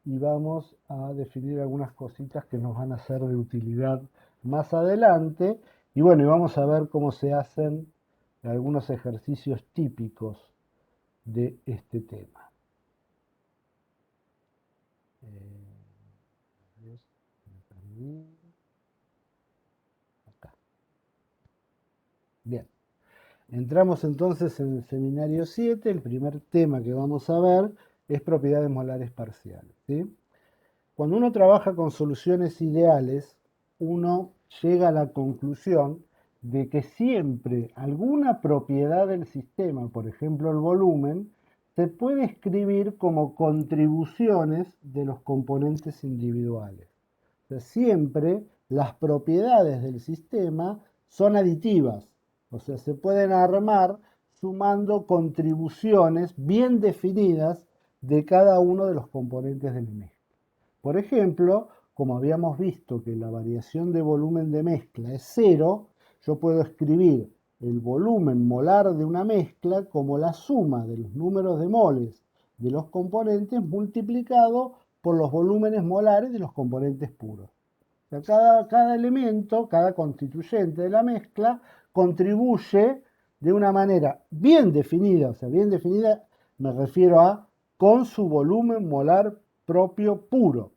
y vamos a definir algunas cositas que nos van a ser de utilidad más adelante. Y bueno, y vamos a ver cómo se hacen algunos ejercicios típicos de este tema. Acá. Bien. Entramos entonces en el seminario 7. El primer tema que vamos a ver es propiedades molares parciales, ¿sí? Cuando uno trabaja con soluciones ideales, uno llega a la conclusión de que siempre alguna propiedad del sistema, por ejemplo el volumen, se puede escribir como contribuciones de los componentes individuales. O sea, siempre las propiedades del sistema son aditivas, o sea, se pueden armar sumando contribuciones bien definidas de cada uno de los componentes del mezcla. Por ejemplo, como habíamos visto que la variación de volumen de mezcla es cero, yo puedo escribir el volumen molar de una mezcla como la suma de los números de moles de los componentes multiplicado por los volúmenes molares de los componentes puros. O sea, cada elemento, cada constituyente de la mezcla contribuye de una manera bien definida, o sea, bien definida me refiero a con su volumen molar propio puro,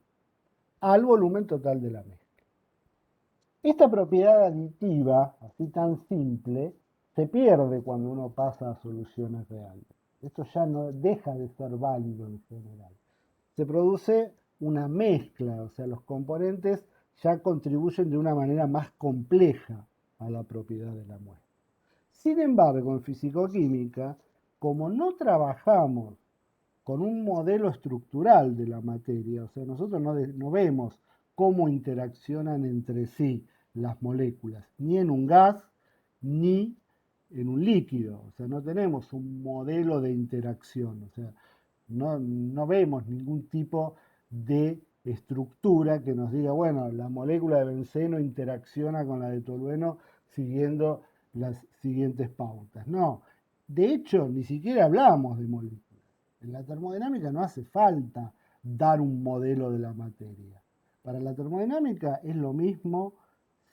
al volumen total de la mezcla. Esta propiedad aditiva, así tan simple, se pierde cuando uno pasa a soluciones reales. Esto ya no deja de ser válido en general. Se produce una mezcla, o sea, los componentes ya contribuyen de una manera más compleja a la propiedad de la muestra. Sin embargo, en fisicoquímica, como no trabajamos con un modelo estructural de la materia, o sea, nosotros no vemos cómo interaccionan entre sí las moléculas, ni en un gas, ni en un líquido, o sea, no tenemos un modelo de interacción, o sea, no vemos ningún tipo de estructura que nos diga, bueno, la molécula de benceno interacciona con la de tolueno siguiendo las siguientes pautas. No, de hecho, ni siquiera hablamos de moléculas. En la termodinámica no hace falta dar un modelo de la materia. Para la termodinámica es lo mismo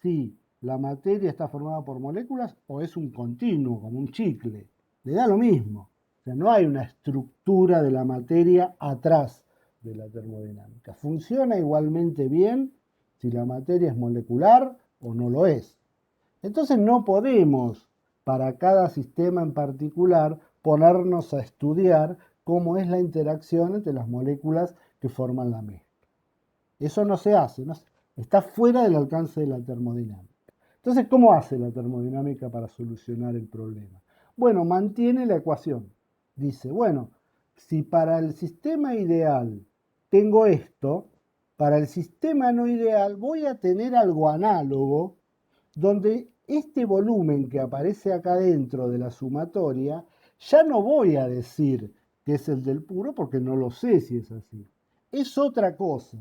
si la materia está formada por moléculas o es un continuo, como un chicle. Le da lo mismo. O sea, no hay una estructura de la materia atrás de la termodinámica. Funciona igualmente bien si la materia es molecular o no lo es. Entonces no podemos, para cada sistema en particular, ponernos a estudiar cómo es la interacción entre las moléculas que forman la mezcla. Eso no se hace, está fuera del alcance de la termodinámica. Entonces, ¿cómo hace la termodinámica para solucionar el problema? Bueno, mantiene la ecuación. Dice, bueno, si para el sistema ideal tengo esto, para el sistema no ideal voy a tener algo análogo donde este volumen que aparece acá dentro de la sumatoria, ya no voy a decir que es el del puro porque no lo sé si es así. Es otra cosa.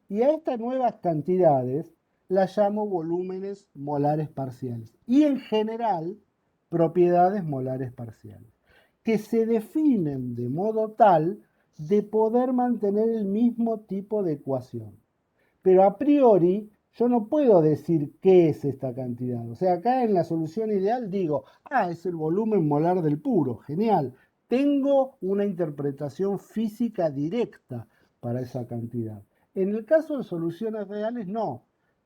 Y a estas nuevas cantidades las llamo volúmenes molares parciales. Y en general, propiedades molares parciales, que se definen de modo tal de poder mantener el mismo tipo de ecuación. pero a priori yo no puedo decir qué es esta cantidad. O sea, acá en la solución ideal digo, es el volumen molar del puro, genial. Tengo una interpretación física directa para esa cantidad. En el caso de soluciones reales, no.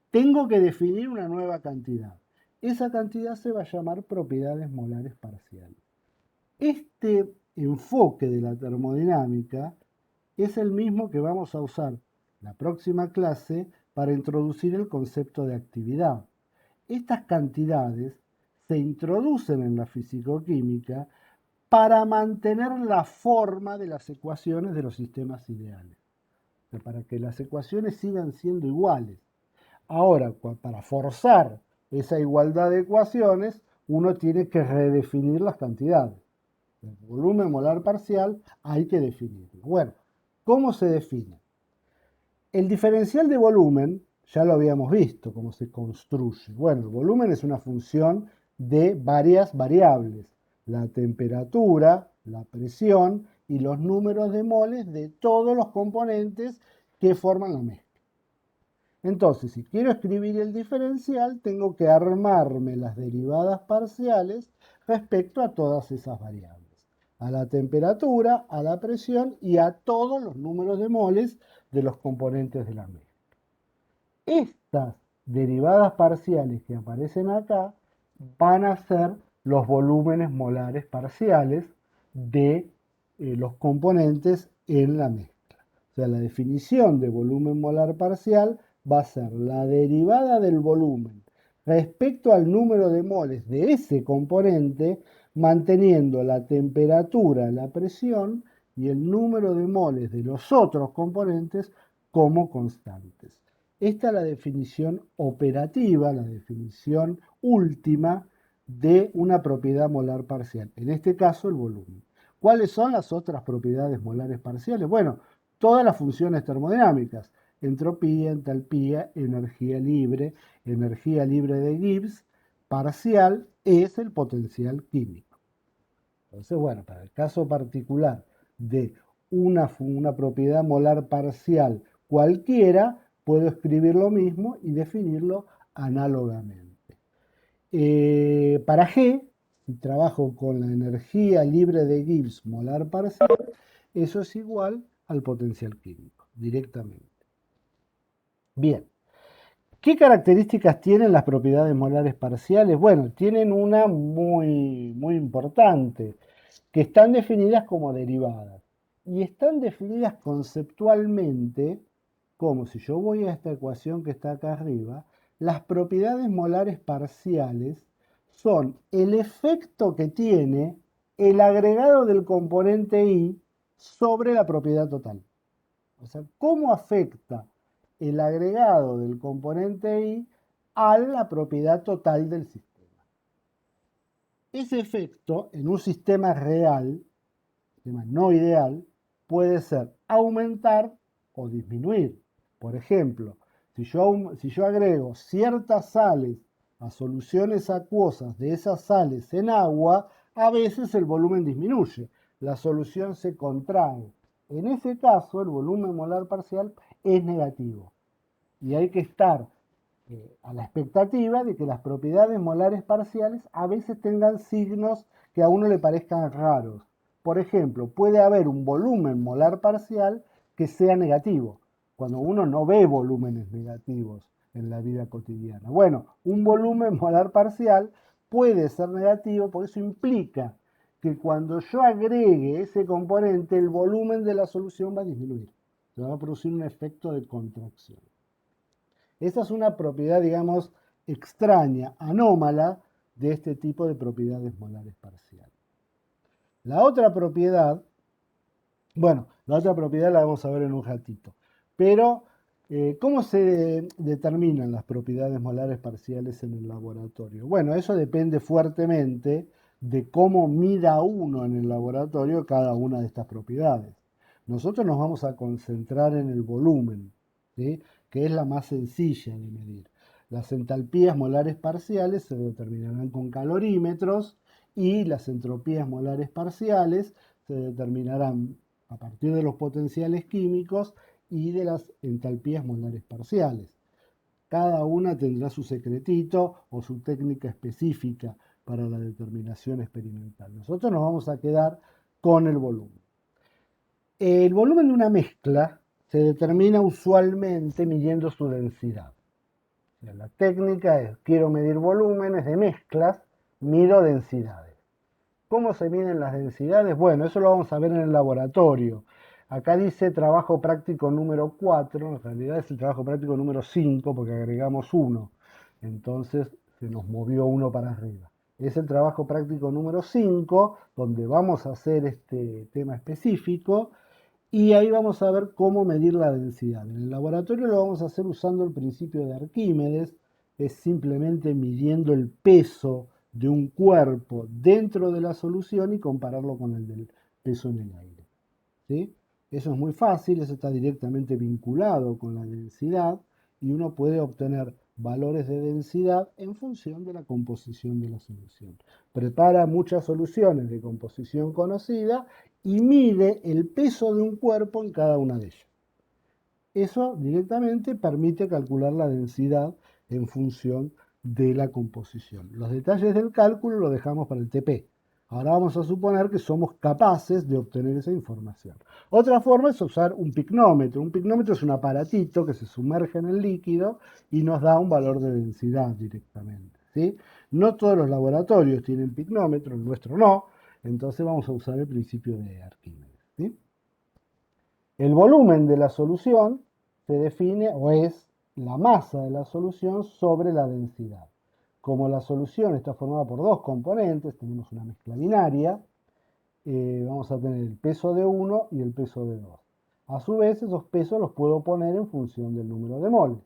Tengo que definir una nueva cantidad. Esa cantidad se va a llamar propiedades molares parciales. Este enfoque de la termodinámica es el mismo que vamos a usar la próxima clase para introducir el concepto de actividad. Estas cantidades se introducen en la fisicoquímica para mantener la forma de las ecuaciones de los sistemas ideales, o sea, para que las ecuaciones sigan siendo iguales. Ahora, para forzar esa igualdad de ecuaciones, uno tiene que redefinir las cantidades. El volumen molar parcial hay que definirlo. Bueno, ¿cómo se define? El diferencial de volumen, ya lo habíamos visto, cómo se construye. Bueno, el volumen es una función de varias variables. La temperatura, la presión y los números de moles de todos los componentes que forman la mezcla. Entonces, si quiero escribir el diferencial, tengo que armarme las derivadas parciales respecto a todas esas variables. A la temperatura, a la presión y a todos los números de moles de los componentes de la mezcla. Estas derivadas parciales que aparecen acá van a ser los volúmenes molares parciales de los componentes en la mezcla. O sea, la definición de volumen molar parcial va a ser la derivada del volumen respecto al número de moles de ese componente, manteniendo la temperatura, la presión y el número de moles de los otros componentes como constantes. Esta es la definición operativa, la definición última de una propiedad molar parcial, en este caso el volumen. ¿Cuáles son las otras propiedades molares parciales? Bueno, todas las funciones termodinámicas, entropía, entalpía, energía libre de Gibbs, parcial es el potencial químico. Entonces, bueno, para el caso particular de una propiedad molar parcial cualquiera, puedo escribir lo mismo y definirlo análogamente. Para G, si trabajo con la energía libre de Gibbs molar parcial, eso es igual al potencial químico, directamente. Bien, ¿qué características tienen las propiedades molares parciales? Bueno, tienen una muy importante, que están definidas como derivadas. Y están definidas conceptualmente como, si yo voy a esta ecuación que está acá arriba, las propiedades molares parciales son el efecto que tiene el agregado del componente I sobre la propiedad total. O sea, ¿cómo afecta el agregado del componente I a la propiedad total del sistema? Ese efecto en un sistema real, sistema no ideal, puede ser aumentar o disminuir. Por ejemplo, si yo agrego ciertas sales a soluciones acuosas de esas sales en agua, a veces el volumen disminuye, la solución se contrae. En ese caso, el volumen molar parcial es negativo. Y hay que estar a la expectativa de que las propiedades molares parciales a veces tengan signos que a uno le parezcan raros. Por ejemplo, puede haber un volumen molar parcial que sea negativo, cuando uno no ve volúmenes negativos en la vida cotidiana. Bueno, un volumen molar parcial puede ser negativo, por eso implica que cuando yo agregue ese componente, el volumen de la solución va a disminuir. Se va a producir un efecto de contracción. Esa es una propiedad, digamos, extraña, anómala de este tipo de propiedades molares parciales. La otra propiedad, bueno, la otra propiedad la vamos a ver en un ratito, pero ¿cómo se determinan las propiedades molares parciales en el laboratorio? Bueno, eso depende fuertemente de cómo mida uno en el laboratorio cada una de estas propiedades. Nosotros nos vamos a concentrar en el volumen, ¿sí?, que es la más sencilla de medir. Las entalpías molares parciales se determinarán con calorímetros y las entropías molares parciales se determinarán a partir de los potenciales químicos y de las entalpías molares parciales. Cada una tendrá su secretito o su técnica específica para la determinación experimental. Nosotros nos vamos a quedar con el volumen. El volumen de una mezcla se determina usualmente midiendo su densidad. O sea, la técnica es, quiero medir volúmenes de mezclas, mido densidades. ¿Cómo se miden las densidades? Bueno, eso lo vamos a ver en el laboratorio. Acá dice trabajo práctico número 4, en realidad es el trabajo práctico número 5 porque agregamos 1. Entonces se nos movió 1 para arriba. Es el trabajo práctico número 5 donde vamos a hacer este tema específico y ahí vamos a ver cómo medir la densidad. En el laboratorio lo vamos a hacer usando el principio de Arquímedes, es simplemente midiendo el peso de un cuerpo dentro de la solución y compararlo con el del peso en el aire. ¿Sí? Eso es muy fácil, eso está directamente vinculado con la densidad y uno puede obtener valores de densidad en función de la composición de la solución. Prepara muchas soluciones de composición conocida y mide el peso de un cuerpo en cada una de ellas. Eso directamente permite calcular la densidad en función de la composición. Los detalles del cálculo lo dejamos para el TP. Ahora vamos a suponer que somos capaces de obtener esa información. Otra forma es usar un picnómetro. Un picnómetro es un aparatito que se sumerge en el líquido y nos da un valor de densidad directamente, ¿sí? No todos los laboratorios tienen picnómetro, el nuestro no, entonces vamos a usar el principio de Arquímedes, ¿sí? El volumen de la solución se define o es la masa de la solución sobre la densidad. Como la solución está formada por dos componentes, tenemos una mezcla binaria, vamos a tener el peso de uno y el peso de dos. A su vez, esos pesos los puedo poner en función del número de moles.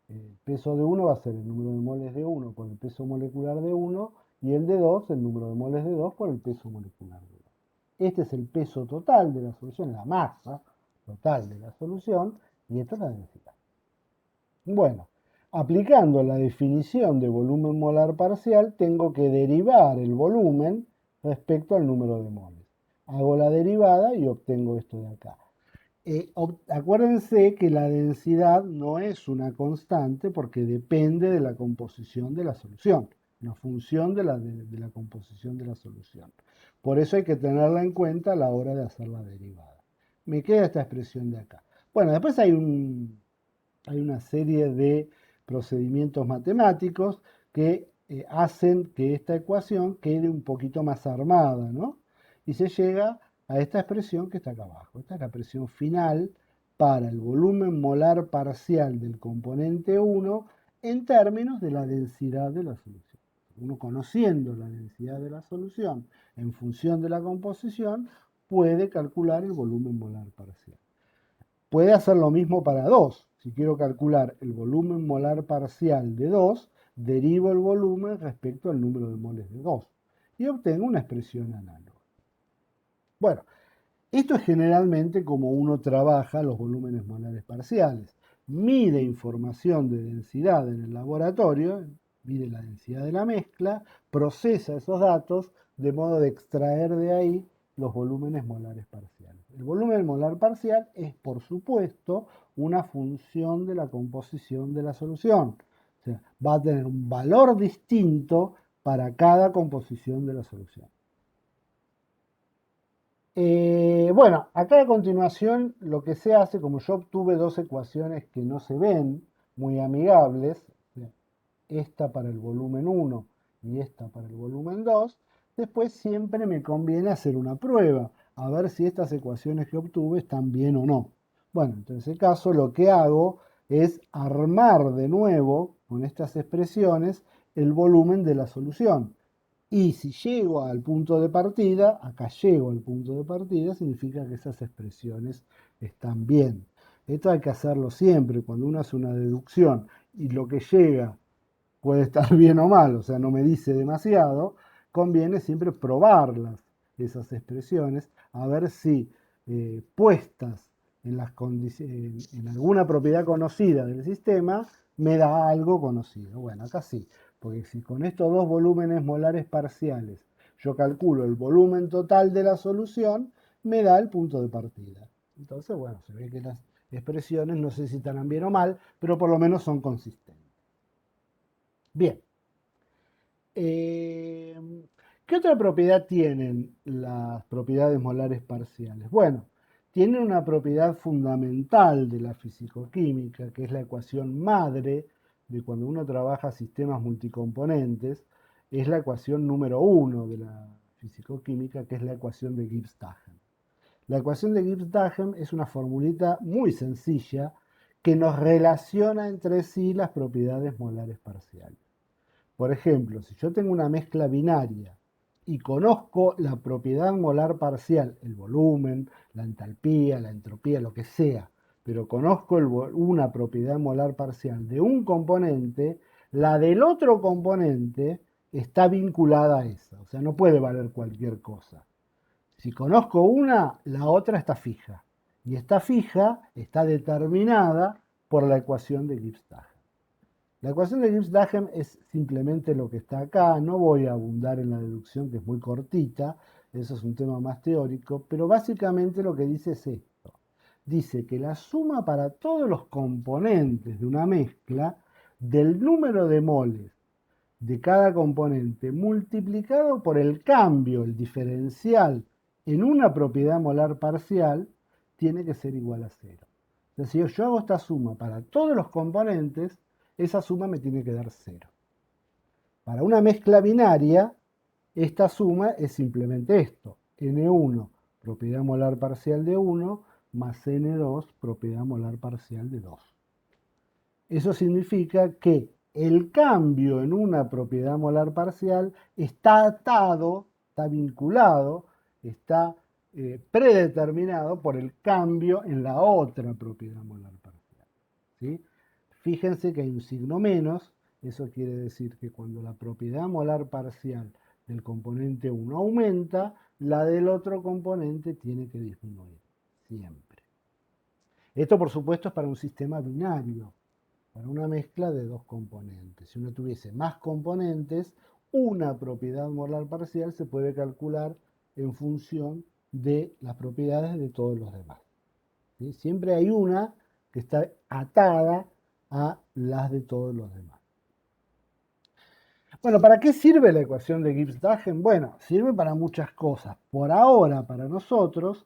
El peso de 1 va a ser el número de moles de 1 por el peso molecular de 1 y el de 2, el número de moles de 2 por el peso molecular de 2. Este es el peso total de la solución, la masa total de la solución, y esta es la densidad. Bueno, aplicando la definición de volumen molar parcial, tengo que derivar el volumen respecto al número de moles. Hago la derivada y obtengo esto de acá. Acuérdense que la densidad no es una constante porque depende de la composición de la solución, una función de la composición de la solución. Por eso hay que tenerla en cuenta a la hora de hacer la derivada. Me queda esta expresión de acá. Bueno, después hay una serie de procedimientos matemáticos que hacen que esta ecuación quede un poquito más armada, ¿no? Y se llega a esta expresión que está acá abajo. Esta es la expresión final para el volumen molar parcial del componente 1 en términos de la densidad de la solución. Uno conociendo la densidad de la solución en función de la composición puede calcular el volumen molar parcial. Puede hacer lo mismo para 2. Si quiero calcular el volumen molar parcial de 2, derivo el volumen respecto al número de moles de 2 y obtengo una expresión análoga. Bueno, esto es generalmente como uno trabaja los volúmenes molares parciales. Mide información de densidad en el laboratorio, mide la densidad de la mezcla, procesa esos datos de modo de extraer de ahí los volúmenes molares parciales. El volumen molar parcial es, por supuesto, una función de la composición de la solución. O sea, va a tener un valor distinto para cada composición de la solución. Bueno, acá a continuación lo que se hace, como yo obtuve dos ecuaciones que no se ven muy amigables, esta para el volumen 1 y esta para el volumen 2, después siempre me conviene hacer una prueba, a ver si estas ecuaciones que obtuve están bien o no. Bueno, en ese caso lo que hago es armar de nuevo con estas expresiones el volumen de la solución. Y si llego al punto de partida, acá llego al punto de partida, significa que esas expresiones están bien. Esto hay que hacerlo siempre, cuando uno hace una deducción y lo que llega puede estar bien o mal, o sea, no me dice demasiado, conviene siempre probarlas, esas expresiones, a ver si puestas en alguna propiedad conocida del sistema, me da algo conocido. Bueno, acá sí, porque si con estos dos volúmenes molares parciales yo calculo el volumen total de la solución, me da el punto de partida. Entonces, bueno, se ve que expresiones, no sé si estarán bien o mal, pero por lo menos son consistentes. Bien. ¿Qué otra propiedad tienen las propiedades molares parciales? Bueno, tienen una propiedad fundamental de la fisicoquímica, que es la ecuación madre de cuando uno trabaja sistemas multicomponentes, es la ecuación número 1 de la fisicoquímica, que es la ecuación de Gibbs-Dagen. La ecuación de Gibbs-Dagen es una formulita muy sencilla que nos relaciona entre sí las propiedades molares parciales. Por ejemplo, si yo tengo una mezcla binaria y conozco la propiedad molar parcial, el volumen, la entalpía, la entropía, lo que sea, pero conozco una propiedad molar parcial de un componente, la del otro componente está vinculada a esa, o sea, no puede valer cualquier cosa. Si conozco una, la otra está fija, y está fija, está determinada por la ecuación de Gibbs-Dagen. La ecuación de Gibbs-Dagen es simplemente lo que está acá, no voy a abundar en la deducción que es muy cortita, eso es un tema más teórico, pero básicamente lo que dice es esto. Dice que la suma para todos los componentes de una mezcla del número de moles de cada componente multiplicado por el cambio, el diferencial en una propiedad molar parcial, tiene que ser igual a 0. Es decir, yo hago esta suma para todos los componentes, esa suma me tiene que dar 0. Para una mezcla binaria, esta suma es simplemente esto, N1, propiedad molar parcial de 1, más N2, propiedad molar parcial de 2. Eso significa que el cambio en una propiedad molar parcial está atado, está vinculado, está predeterminado por el cambio en la otra propiedad molar parcial. ¿Sí? Fíjense que hay un signo menos, eso quiere decir que cuando la propiedad molar parcial del componente 1 aumenta, la del otro componente tiene que disminuir, siempre. Esto, por supuesto, es para un sistema binario, para una mezcla de dos componentes. Si uno tuviese más componentes, una propiedad molar parcial se puede calcular en función de las propiedades de todos los demás. ¿Sí? Siempre hay una que está atada a las de todos los demás. Bueno, ¿para qué sirve la ecuación de Gibbs-Dagen? Bueno, sirve para muchas cosas. Por ahora, para nosotros,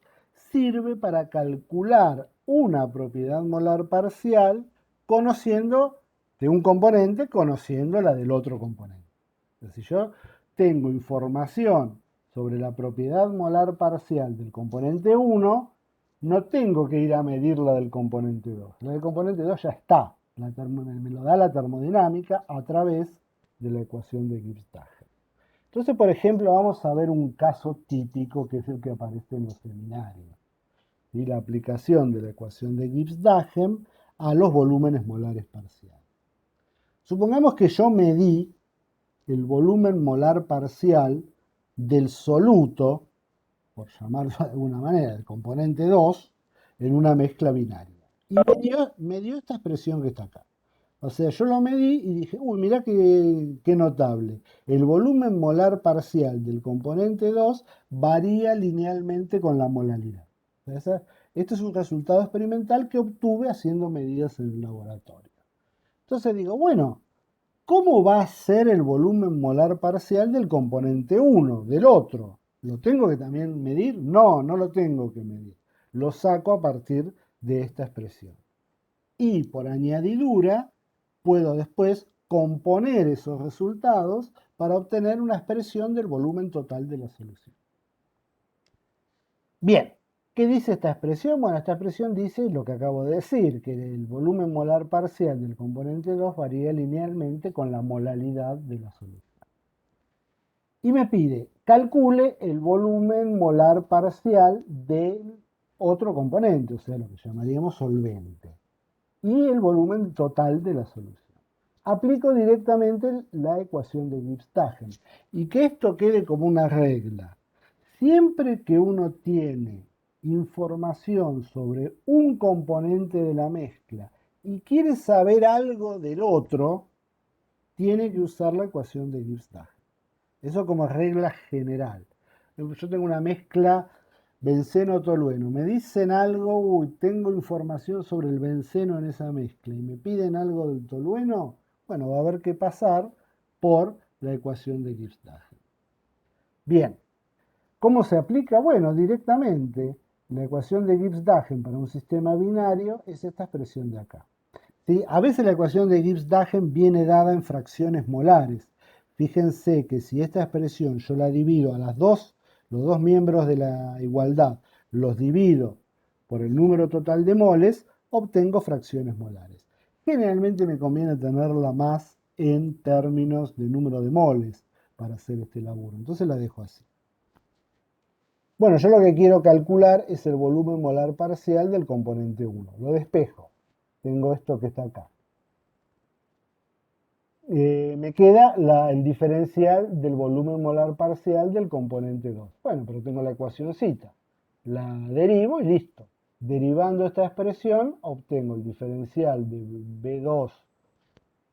sirve para calcular una propiedad molar parcial conociendo de un componente, conociendo la del otro componente. Es decir, yo tengo información sobre la propiedad molar parcial del componente 1, no tengo que ir a medir la del componente 2. La del componente 2 ya está, me lo da la termodinámica a través de la ecuación de Gibbs-Dagen. Entonces, por ejemplo, vamos a ver un caso típico que es el que aparece en los seminarios. ¿Sí? La aplicación de la ecuación de Gibbs-Dagen a los volúmenes molares parciales. Supongamos que yo medí el volumen molar parcial del soluto, por llamarlo de alguna manera, del componente 2, en una mezcla binaria. Y me dio esta expresión que está acá. O sea, yo lo medí y dije, uy, mirá qué notable. El volumen molar parcial del componente 2 varía linealmente con la molaridad. Este es un resultado experimental que obtuve haciendo medidas en el laboratorio. Entonces digo, bueno, ¿cómo va a ser el volumen molar parcial del componente 1, del otro? ¿Lo tengo que también medir? No, no lo tengo que medir. Lo saco a partir de esta expresión. Y por añadidura, puedo después componer esos resultados para obtener una expresión del volumen total de la solución. Bien, ¿qué dice esta expresión? Bueno, esta expresión dice lo que acabo de decir, que el volumen molar parcial del componente 2 varía linealmente con la molaridad de la solución. Y me pide, calcule el volumen molar parcial del otro componente, o sea, lo que llamaríamos solvente, y el volumen total de la solución. Aplico directamente la ecuación de Gibbs-Dagen y que esto quede como una regla. Siempre que uno tiene información sobre un componente de la mezcla y quiere saber algo del otro, tiene que usar la ecuación de Gibbs-Dagen. Eso como regla general. Yo tengo una mezcla benceno tolueno. Me dicen algo, uy, tengo información sobre el benceno en esa mezcla y me piden algo del tolueno, bueno, va a haber que pasar por la ecuación de Gibbs-Dagen. Bien, ¿cómo se aplica? Bueno, directamente la ecuación de Gibbs-Dagen para un sistema binario es esta expresión de acá. ¿Sí? A veces la ecuación de Gibbs-Dagen viene dada en fracciones molares. Fíjense que si esta expresión yo la divido a los dos miembros de la igualdad, los divido por el número total de moles, obtengo fracciones molares. Generalmente me conviene tenerla más en términos de número de moles para hacer este laburo. Entonces la dejo así. Bueno, yo lo que quiero calcular es el volumen molar parcial del componente 1. Lo despejo. Tengo esto que está acá. Me queda el diferencial del volumen molar parcial del componente 2. Bueno, pero tengo la ecuacióncita. La derivo y listo. Derivando esta expresión, obtengo el diferencial de B2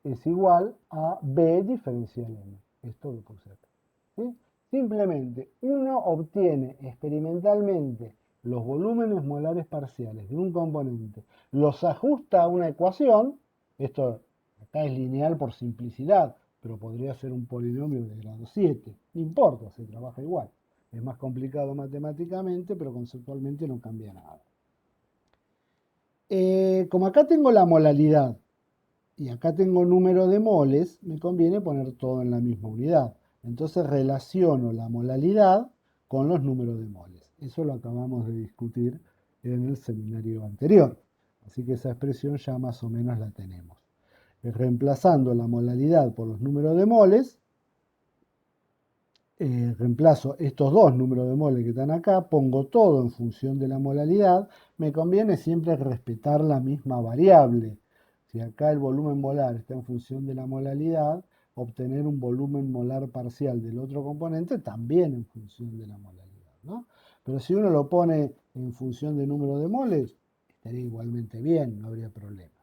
es igual a B diferencial M. Esto lo puse acá. ¿Sí? Simplemente uno obtiene experimentalmente los volúmenes molares parciales de un componente, los ajusta a una ecuación, esto acá es lineal por simplicidad, pero podría ser un polinomio de grado 7, no importa, se trabaja igual. Es más complicado matemáticamente, pero conceptualmente no cambia nada. Como acá tengo la molaridad y acá tengo número de moles, me conviene poner todo en la misma unidad. Entonces relaciono la molaridad con los números de moles. Eso lo acabamos de discutir en el seminario anterior. Así que esa expresión ya más o menos la tenemos. Reemplazando la molaridad por los números de moles, reemplazo estos dos números de moles que están acá, pongo todo en función de la molaridad. Me conviene siempre respetar la misma variable. Si acá el volumen molar está en función de la molaridad, obtener un volumen molar parcial del otro componente también en función de la molaridad, ¿no? Pero si uno lo pone en función de número de moles, estaría igualmente bien, no habría problema.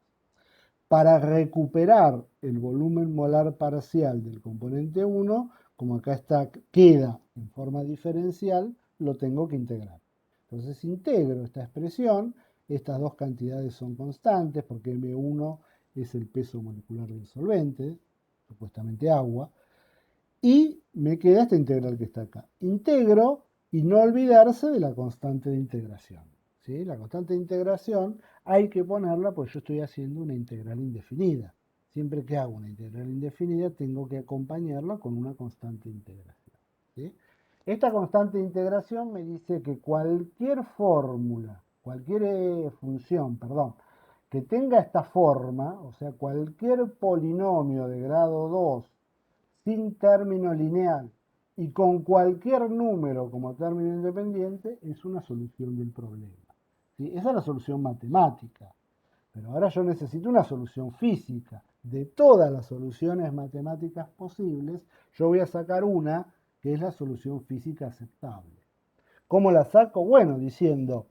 Para recuperar el volumen molar parcial del componente 1, como acá queda en forma diferencial, lo tengo que integrar. Entonces integro esta expresión, estas dos cantidades son constantes porque M1 es el peso molecular del solvente, supuestamente agua, y me queda esta integral que está acá. Integro y no olvidarse de la constante de integración. ¿Sí? La constante de integración hay que ponerla porque yo estoy haciendo una integral indefinida. Siempre que hago una integral indefinida tengo que acompañarla con una constante de integración. ¿Sí? Esta constante de integración me dice que cualquier fórmula, cualquier función, perdón, que tenga esta forma, o sea, cualquier polinomio de grado 2 sin término lineal y con cualquier número como término independiente, es una solución del problema. ¿Sí? Esa es la solución matemática. Pero ahora yo necesito una solución física. De todas las soluciones matemáticas posibles, yo voy a sacar una que es la solución física aceptable. ¿Cómo la saco? Bueno, diciendo,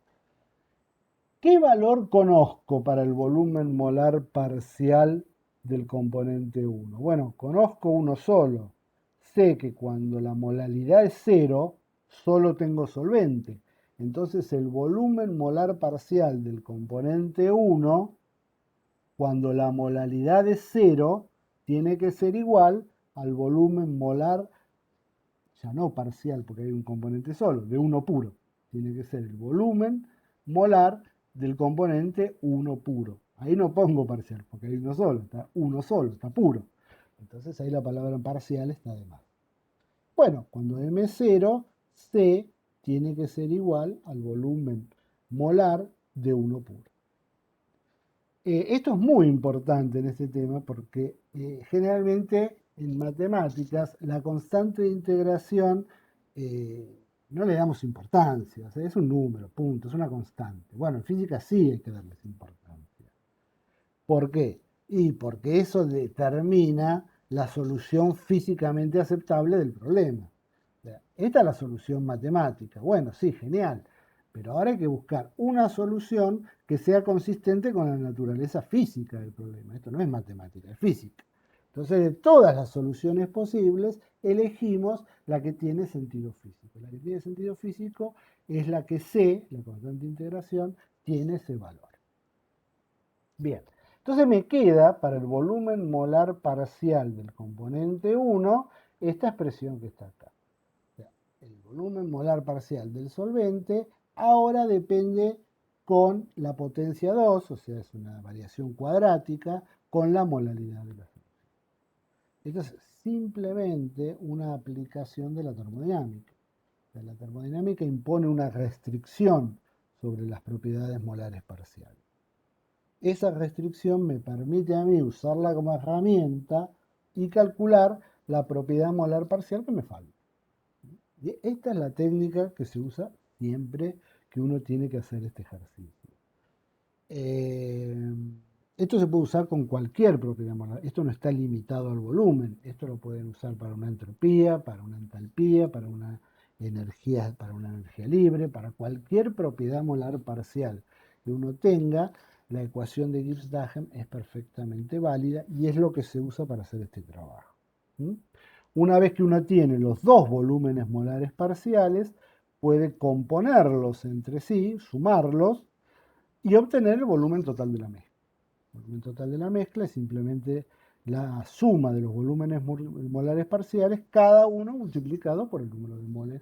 ¿qué valor conozco para el volumen molar parcial del componente 1? Bueno, conozco uno solo. Sé que cuando la molaridad es 0, solo tengo solvente. Entonces el volumen molar parcial del componente 1, cuando la molaridad es 0, tiene que ser igual al volumen molar, ya no parcial porque hay un componente solo, de 1 puro. Tiene que ser el volumen molar del componente 1 puro. Ahí no pongo parcial porque hay uno solo, está uno solo, está puro. Entonces ahí la palabra parcial está de más. Bueno, cuando M es 0, C tiene que ser igual al volumen molar de 1 puro. Esto es muy importante en este tema porque generalmente en matemáticas la constante de integración no le damos importancia, o sea, es un número, punto, es una constante. Bueno, en física sí hay que darles importancia. ¿Por qué? Y porque eso determina la solución físicamente aceptable del problema. O sea, esta es la solución matemática. Bueno, sí, genial. Pero ahora hay que buscar una solución que sea consistente con la naturaleza física del problema. Esto no es matemática, es física. Entonces, de todas las soluciones posibles, elegimos la que tiene sentido físico. La que tiene sentido físico es la que C, la constante de integración, tiene ese valor. Bien, entonces me queda para el volumen molar parcial del componente 1 esta expresión que está acá. O sea, el volumen molar parcial del solvente ahora depende con la potencia 2, o sea, es una variación cuadrática, con la molaridad de la solución. Esto es simplemente una aplicación de la termodinámica. O sea, la termodinámica impone una restricción sobre las propiedades molares parciales. Esa restricción me permite a mí usarla como herramienta y calcular la propiedad molar parcial que me falta. Y esta es la técnica que se usa siempre que uno tiene que hacer este ejercicio. Esto se puede usar con cualquier propiedad molar. Esto no está limitado al volumen. Esto lo pueden usar para una entropía, para una entalpía, para una energía libre, para cualquier propiedad molar parcial que uno tenga. La ecuación de Gibbs-Dahem es perfectamente válida y es lo que se usa para hacer este trabajo. Una vez que uno tiene los dos volúmenes molares parciales, puede componerlos entre sí, sumarlos y obtener el volumen total de la mezcla. El volumen total de la mezcla es simplemente la suma de los volúmenes molares parciales, cada uno multiplicado por el número de moles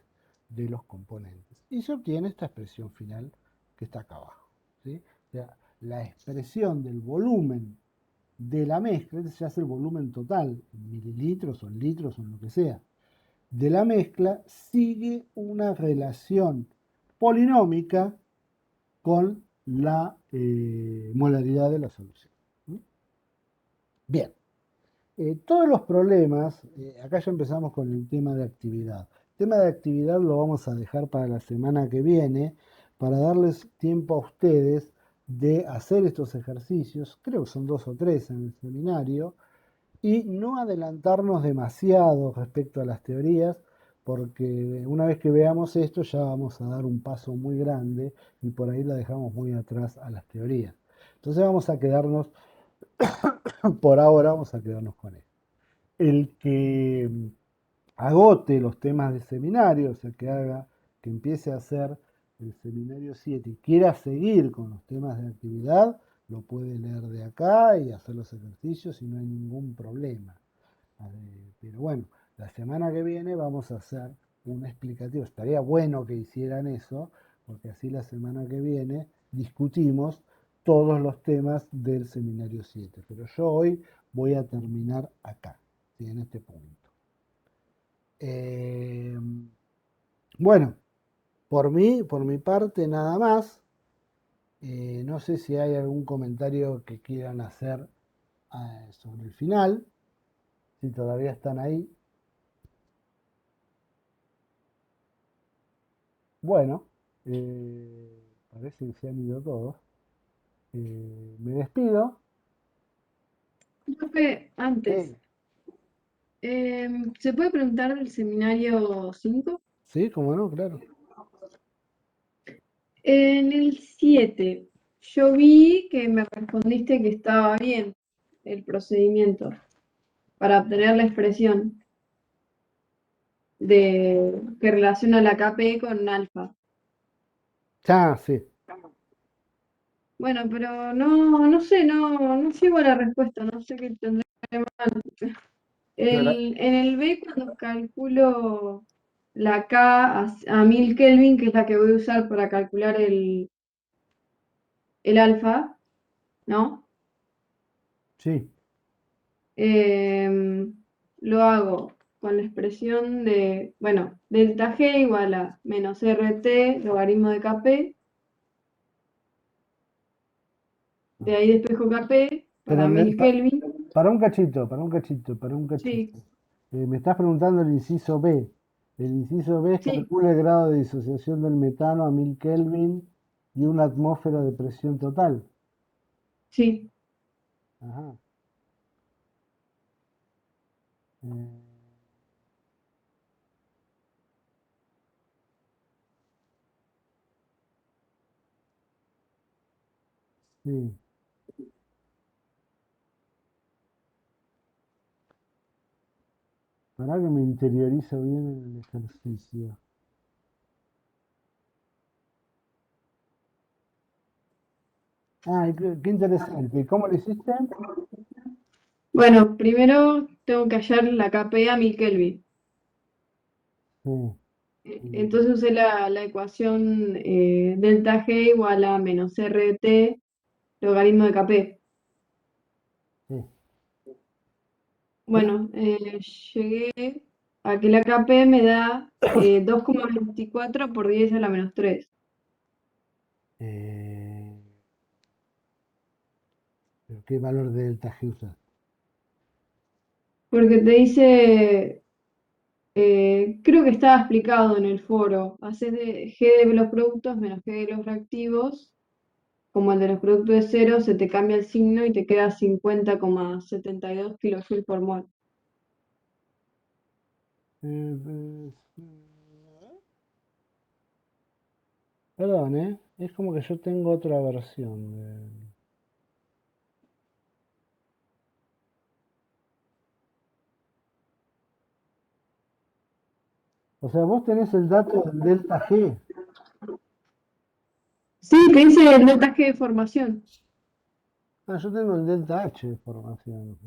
de los componentes. Y se obtiene esta expresión final que está acá abajo. ¿Sí? O sea, la expresión del volumen de la mezcla, este se hace el volumen total, en mililitros o en litros o en lo que sea, de la mezcla, sigue una relación polinómica con la molaridad de la solución. Bien, todos los problemas, acá ya empezamos con el tema de actividad. El tema de actividad lo vamos a dejar para la semana que viene, para darles tiempo a ustedes de hacer estos ejercicios, creo que son 2 o 3 en el seminario, y no adelantarnos demasiado respecto a las teorías, porque una vez que veamos esto ya vamos a dar un paso muy grande y por ahí la dejamos muy atrás a las teorías. Entonces vamos a quedarnos, por ahora vamos a quedarnos con esto. El que agote los temas de seminario, o sea, que empiece a hacer el seminario 7 y quiera seguir con los temas de actividad, lo puede leer de acá y hacer los ejercicios y no hay ningún problema. Pero bueno, la semana que viene vamos a hacer un explicativo. Estaría bueno que hicieran eso, porque así la semana que viene discutimos todos los temas del seminario 7. Pero yo hoy voy a terminar acá, ¿sí? En este punto. Bueno, por mi parte nada más. No sé si hay algún comentario que quieran hacer sobre el final, si todavía están ahí. Bueno, parece que se han ido todos. Me despido. Profe, antes, ¿se puede preguntar del seminario 5? Sí, cómo no, claro. En el 7, yo vi que me respondiste que estaba bien el procedimiento para obtener la expresión que relaciona la KP con alfa. Ya, sí. Bueno, pero no sé, no sigo la respuesta, no sé qué tendré mal. En el B, cuando calculo la K a 1000 Kelvin, que es la que voy a usar para calcular el alfa, ¿no? Sí. Lo hago con la expresión de, bueno, delta G igual a menos RT logaritmo de KP. De ahí despejo KP Pero para 1000 Kelvin. para un cachito, para un cachito, para un Sí, cachito. Me estás preguntando el inciso B. El inciso B es sí, calcula el grado de disociación del metano a 1000 Kelvin y una atmósfera de presión total. sí. Ajá. Eh, sí. Para que me interiorizo bien en el ejercicio. Ah, qué interesante. ¿Y cómo lo hiciste? Bueno, primero tengo que hallar la KP a 1000 Kelvin. Sí. Entonces usé la ecuación delta G igual a menos RT logaritmo de KP. Sí. Bueno, llegué a que la KP me da 2,24 por 10 a la menos 3. Eh, ¿Pero qué valor de delta G usas? Porque te dice, creo que estaba explicado en el foro, haces de G de los productos menos G de los reactivos, como el de los productos de cero, se te cambia el signo y te queda 50,72 kilojoules por mol. Eh, Perdón, ¿eh? Es como que yo tengo otra versión. O sea, vos tenés el dato del delta G. Sí, te dice el delta G de formación. Ah, yo tengo el delta H de formación.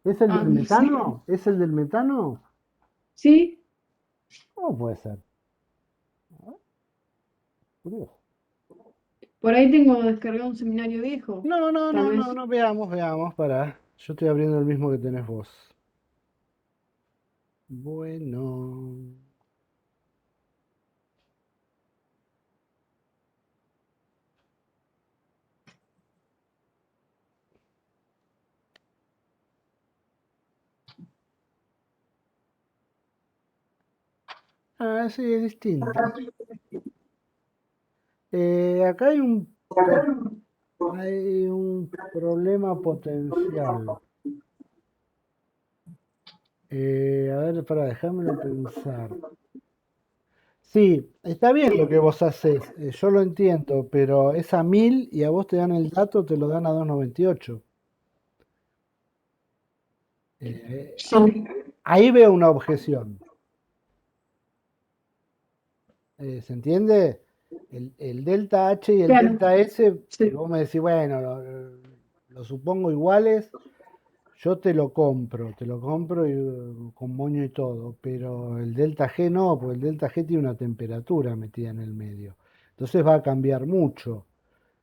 ¿Es el Ah, del no sé. metano? ¿Es el del metano? Sí, ¿Cómo puede ser? Curioso. por ahí tengo descargado un seminario viejo. No, no, Tal no, vez. no, no, veamos, pará. Yo estoy abriendo el mismo que tenés vos. Bueno. Ah, sí, es distinto. Acá hay un problema potencial. A ver, para dejármelo pensar. Sí, está bien lo que vos haces, yo lo entiendo, pero es a 1000 y a vos te dan el dato, te lo dan a 298. Eh, Sí, Ahí veo una objeción. ¿Se entiende? El delta H y el claro, delta S, si sí. vos me decís, bueno, lo supongo iguales, yo te lo compro con moño y todo, pero el delta G no, porque el delta G tiene una temperatura metida en el medio. Entonces va a cambiar mucho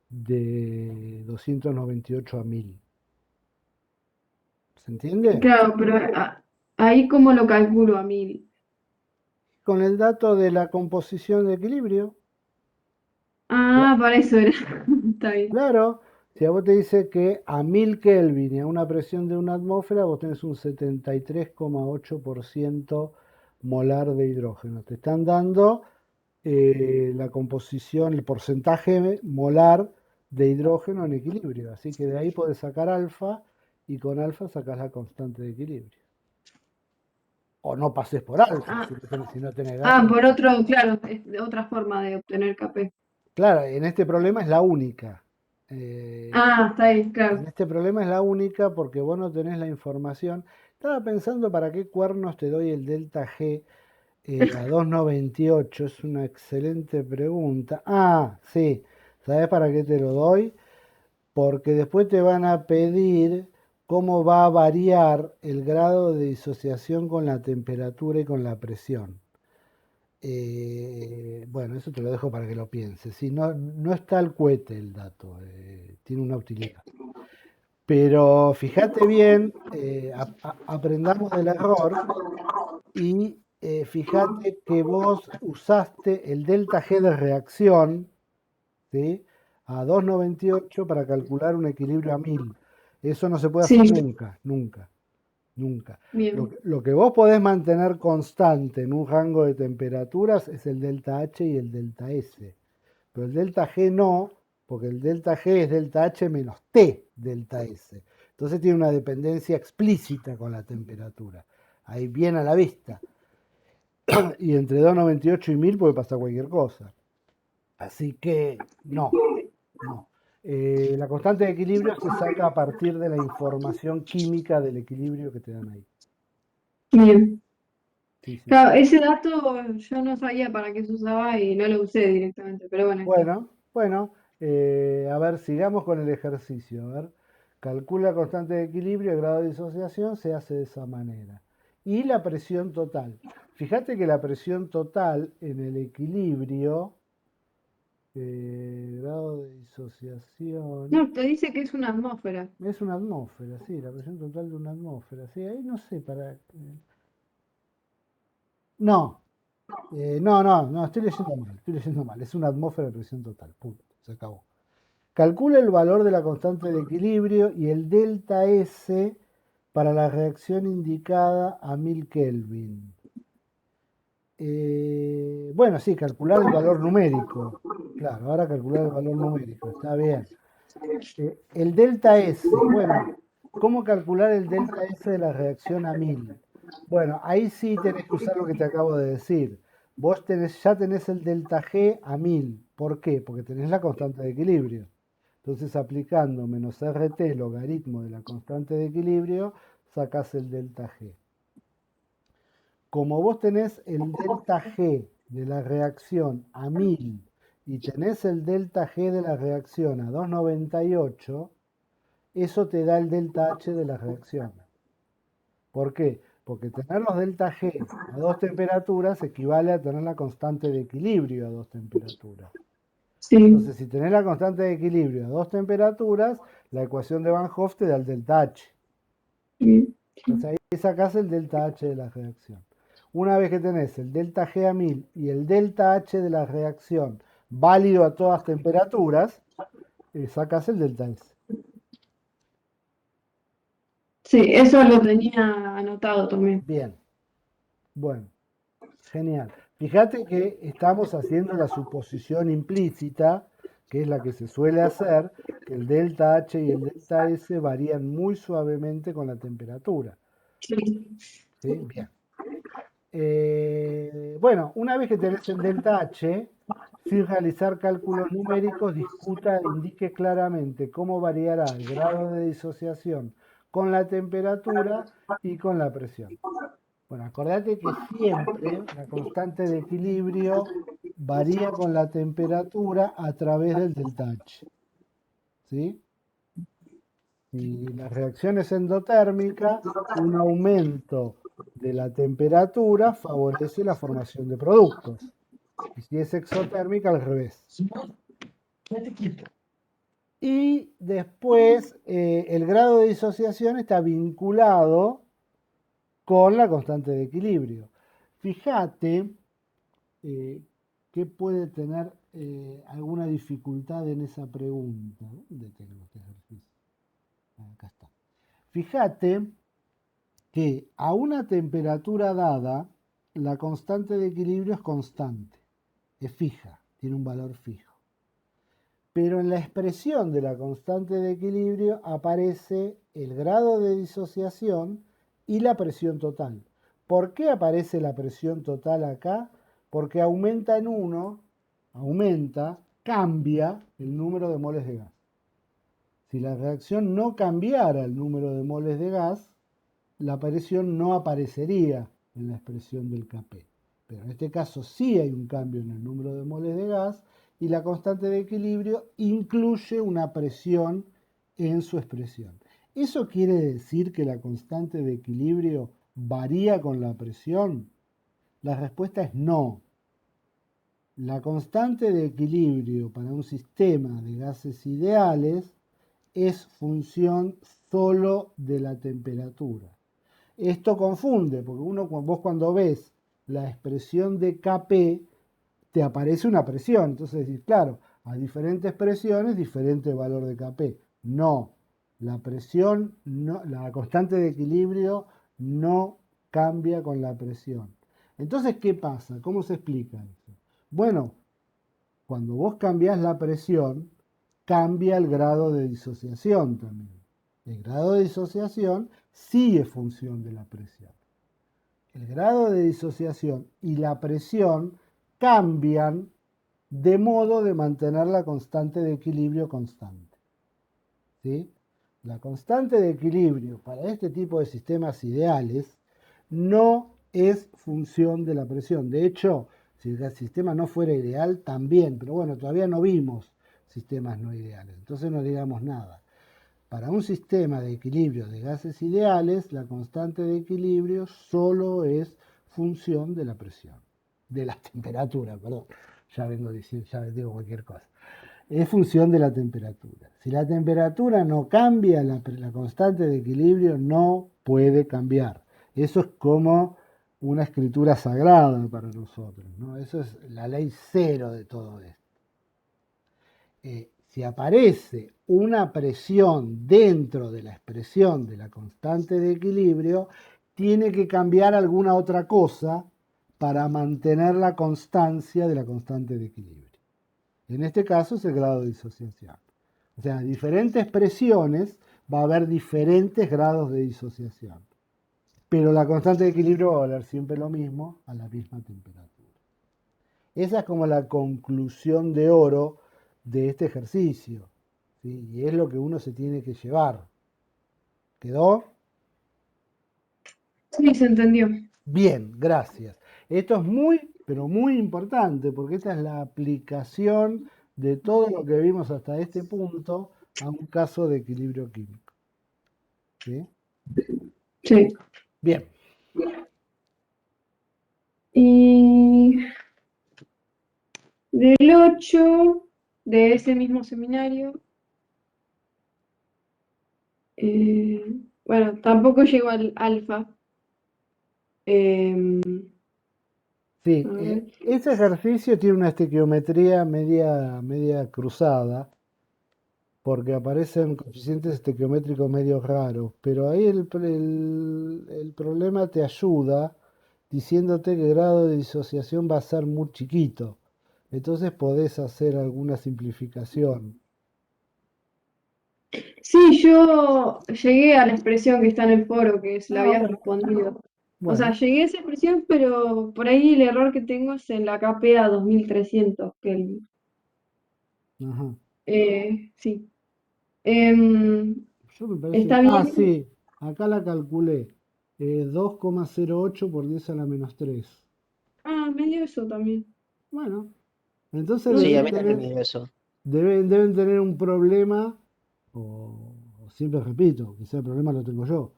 de 298 a 1000. ¿Se entiende? Claro, pero ahí cómo lo calculo a 1000. Con el dato de la composición de equilibrio. Ah, para eso era. Está bien. Claro, si a vos te dice que a 1000 Kelvin y a una presión de una atmósfera, vos tenés un 73,8% molar de hidrógeno. Te están dando la composición, el porcentaje molar de hidrógeno en equilibrio. Así que de ahí podés sacar alfa y con alfa sacás la constante de equilibrio. O no pases por alfa, Ah, si no tenés gato. por otro, claro, es otra forma de obtener KP. Claro, en este problema es la única. Eh, Ah, está bien, En claro. este problema es la única porque vos no tenés la información. Estaba pensando para qué cuernos te doy el delta G a 298. Es una excelente pregunta. Ah, sí. ¿Sabés para qué te lo doy? Porque después te van a pedir cómo va a variar el grado de disociación con la temperatura y con la presión. Bueno, eso te lo dejo para que lo pienses. Si no, no está al cohete el dato, tiene una utilidad. Pero fíjate bien, aprendamos del error y fíjate que vos usaste el delta G de reacción, ¿sí? A 298 para calcular un equilibrio a 1000. Eso no se puede Sí, hacer nunca, nunca, nunca. bien. Lo que vos podés mantener constante en un rango de temperaturas es el delta H y el delta S. Pero el delta G no, porque el delta G es delta H menos T delta S. Entonces tiene una dependencia explícita con la temperatura. Ahí bien a la vista. Y entre 298 y 1000 puede pasar cualquier cosa. Así que no, no. La constante de equilibrio se saca a partir de la información química del equilibrio que te dan ahí. Bien. Sí, sí. Claro, ese dato yo no sabía para qué se usaba y no lo usé directamente, pero bueno, está. Bueno, a ver, sigamos con el ejercicio. A ver, calcula constante de equilibrio, el grado de disociación se hace de esa manera. Y la presión total. Fíjate que la presión total en el equilibrio, grado de disociación, No, te dice que es una atmósfera. es una atmósfera, sí, la presión total de una atmósfera, sí, ahí no sé para... no, no, estoy leyendo mal, es una atmósfera de presión total, punto, se acabó. Calcula el valor de la constante de equilibrio y el delta S para la reacción indicada a 1000 Kelvin. Bueno, sí, calcular el valor numérico. Claro, ahora calcular el valor numérico, está bien. El delta S, bueno, ¿cómo calcular el delta S de la reacción a 1000? Bueno, ahí sí tenés que usar lo que te acabo de decir. Ya tenés el delta G a 1000. ¿Por qué? Porque tenés la constante de equilibrio. Entonces, aplicando menos RT logaritmo de la constante de equilibrio, sacás el delta G. Como vos tenés el delta G de la reacción a 1000 y tenés el delta G de la reacción a 298, eso te da el delta H de la reacción. ¿Por qué? Porque tener los delta G a dos temperaturas equivale a tener la constante de equilibrio a dos temperaturas. Sí. Entonces, si tenés la constante de equilibrio a dos temperaturas, la ecuación de Van Hoff te da el delta H. Bien. Entonces ahí sacás el delta H de la reacción. Una vez que tenés el delta G a 1000 y el delta H de la reacción válido a todas temperaturas, sacás el delta S. Sí, eso lo tenía anotado también. Bien, bueno, genial. Fíjate que estamos haciendo la suposición implícita, que es la que se suele hacer, que el delta H y el delta S varían muy suavemente con la temperatura. Sí. ¿Sí? Bien. Bueno, una vez que tenés el delta H, sin realizar cálculos numéricos, indique claramente cómo variará el grado de disociación con la temperatura y con la presión. Bueno, acordate que siempre la constante de equilibrio varía con la temperatura a través del delta H. ¿Sí? Si la reacción es endotérmica, un aumento de la temperatura favorece la formación de productos. Y si es exotérmica, al revés. Y después el grado de disociación está vinculado con la constante de equilibrio. Fíjate que puede tener alguna dificultad en esa pregunta. ¿Dónde tengo este ejercicio? Acá está. Fíjate que a una temperatura dada, la constante de equilibrio es constante, es fija, tiene un valor fijo. Pero en la expresión de la constante de equilibrio aparece el grado de disociación y la presión total. ¿Por qué aparece la presión total acá? Porque aumenta en 1, cambia el número de moles de gas. Si la reacción no cambiara el número de moles de gas, la presión no aparecería en la expresión del Kp. Pero en este caso sí hay un cambio en el número de moles de gas y la constante de equilibrio incluye una presión en su expresión. ¿Eso quiere decir que la constante de equilibrio varía con la presión? La respuesta es no. La constante de equilibrio para un sistema de gases ideales es función solo de la temperatura. Esto confunde, porque vos cuando ves la expresión de Kp, te aparece una presión. Entonces decís, claro, a diferentes presiones, diferente valor de Kp. No, la presión, no, la constante de equilibrio no cambia con la presión. Entonces, ¿qué pasa? ¿Cómo se explica eso? Bueno, cuando vos cambiás la presión, cambia el grado de disociación también. El grado de disociación sí es función de la presión. El grado de disociación y la presión cambian de modo de mantener la constante de equilibrio constante. ¿Sí? La constante de equilibrio para este tipo de sistemas ideales no es función de la presión. De hecho, si el sistema no fuera ideal, también, pero bueno, todavía no vimos sistemas no ideales, entonces no digamos nada. Para un sistema de equilibrio de gases ideales, la constante de equilibrio solo es función de la presión, de la temperatura, perdón. Ya vengo diciendo, ya digo cualquier cosa. Es función de la temperatura. Si la temperatura no cambia, la constante de equilibrio no puede cambiar. Eso es como una escritura sagrada para nosotros, ¿no? Eso es la ley cero de todo esto. Si aparece una presión dentro de la expresión de la constante de equilibrio, tiene que cambiar alguna otra cosa para mantener la constancia de la constante de equilibrio. En este caso es el grado de disociación. O sea, en diferentes presiones va a haber diferentes grados de disociación. Pero la constante de equilibrio va a valer siempre lo mismo a la misma temperatura. Esa es como la conclusión de oro de este ejercicio, ¿sí? Y es lo que uno se tiene que llevar. ¿Quedó? Sí, se entendió. Bien, gracias. Esto es muy, pero muy importante porque esta es la aplicación de todo lo que vimos hasta este punto a un caso de equilibrio químico. ¿Sí? Sí. Bien. Y del 8 de ese mismo seminario, bueno, tampoco llegó al alfa. Em, Sí, a ver. ese ejercicio tiene una estequiometría media cruzada, porque aparecen coeficientes estequiométricos medio raros, pero ahí el problema te ayuda diciéndote que el grado de disociación va a ser muy chiquito. Entonces podés hacer alguna simplificación. Sí, yo llegué a la expresión que está en el foro, que es la habías Bueno, respondido. O sea, bueno, llegué a esa expresión, pero por ahí el error que tengo es en la KPA 2300, ajá. sí. Em, Yo me parece, está bien. sí, acá la calculé. 2,08 por 10 a la menos 3. Ah, me dio eso también. Bueno, entonces No Sí, a deben mí también tener, me dio eso. deben tener un problema, o siempre repito, quizá el problema lo tengo yo,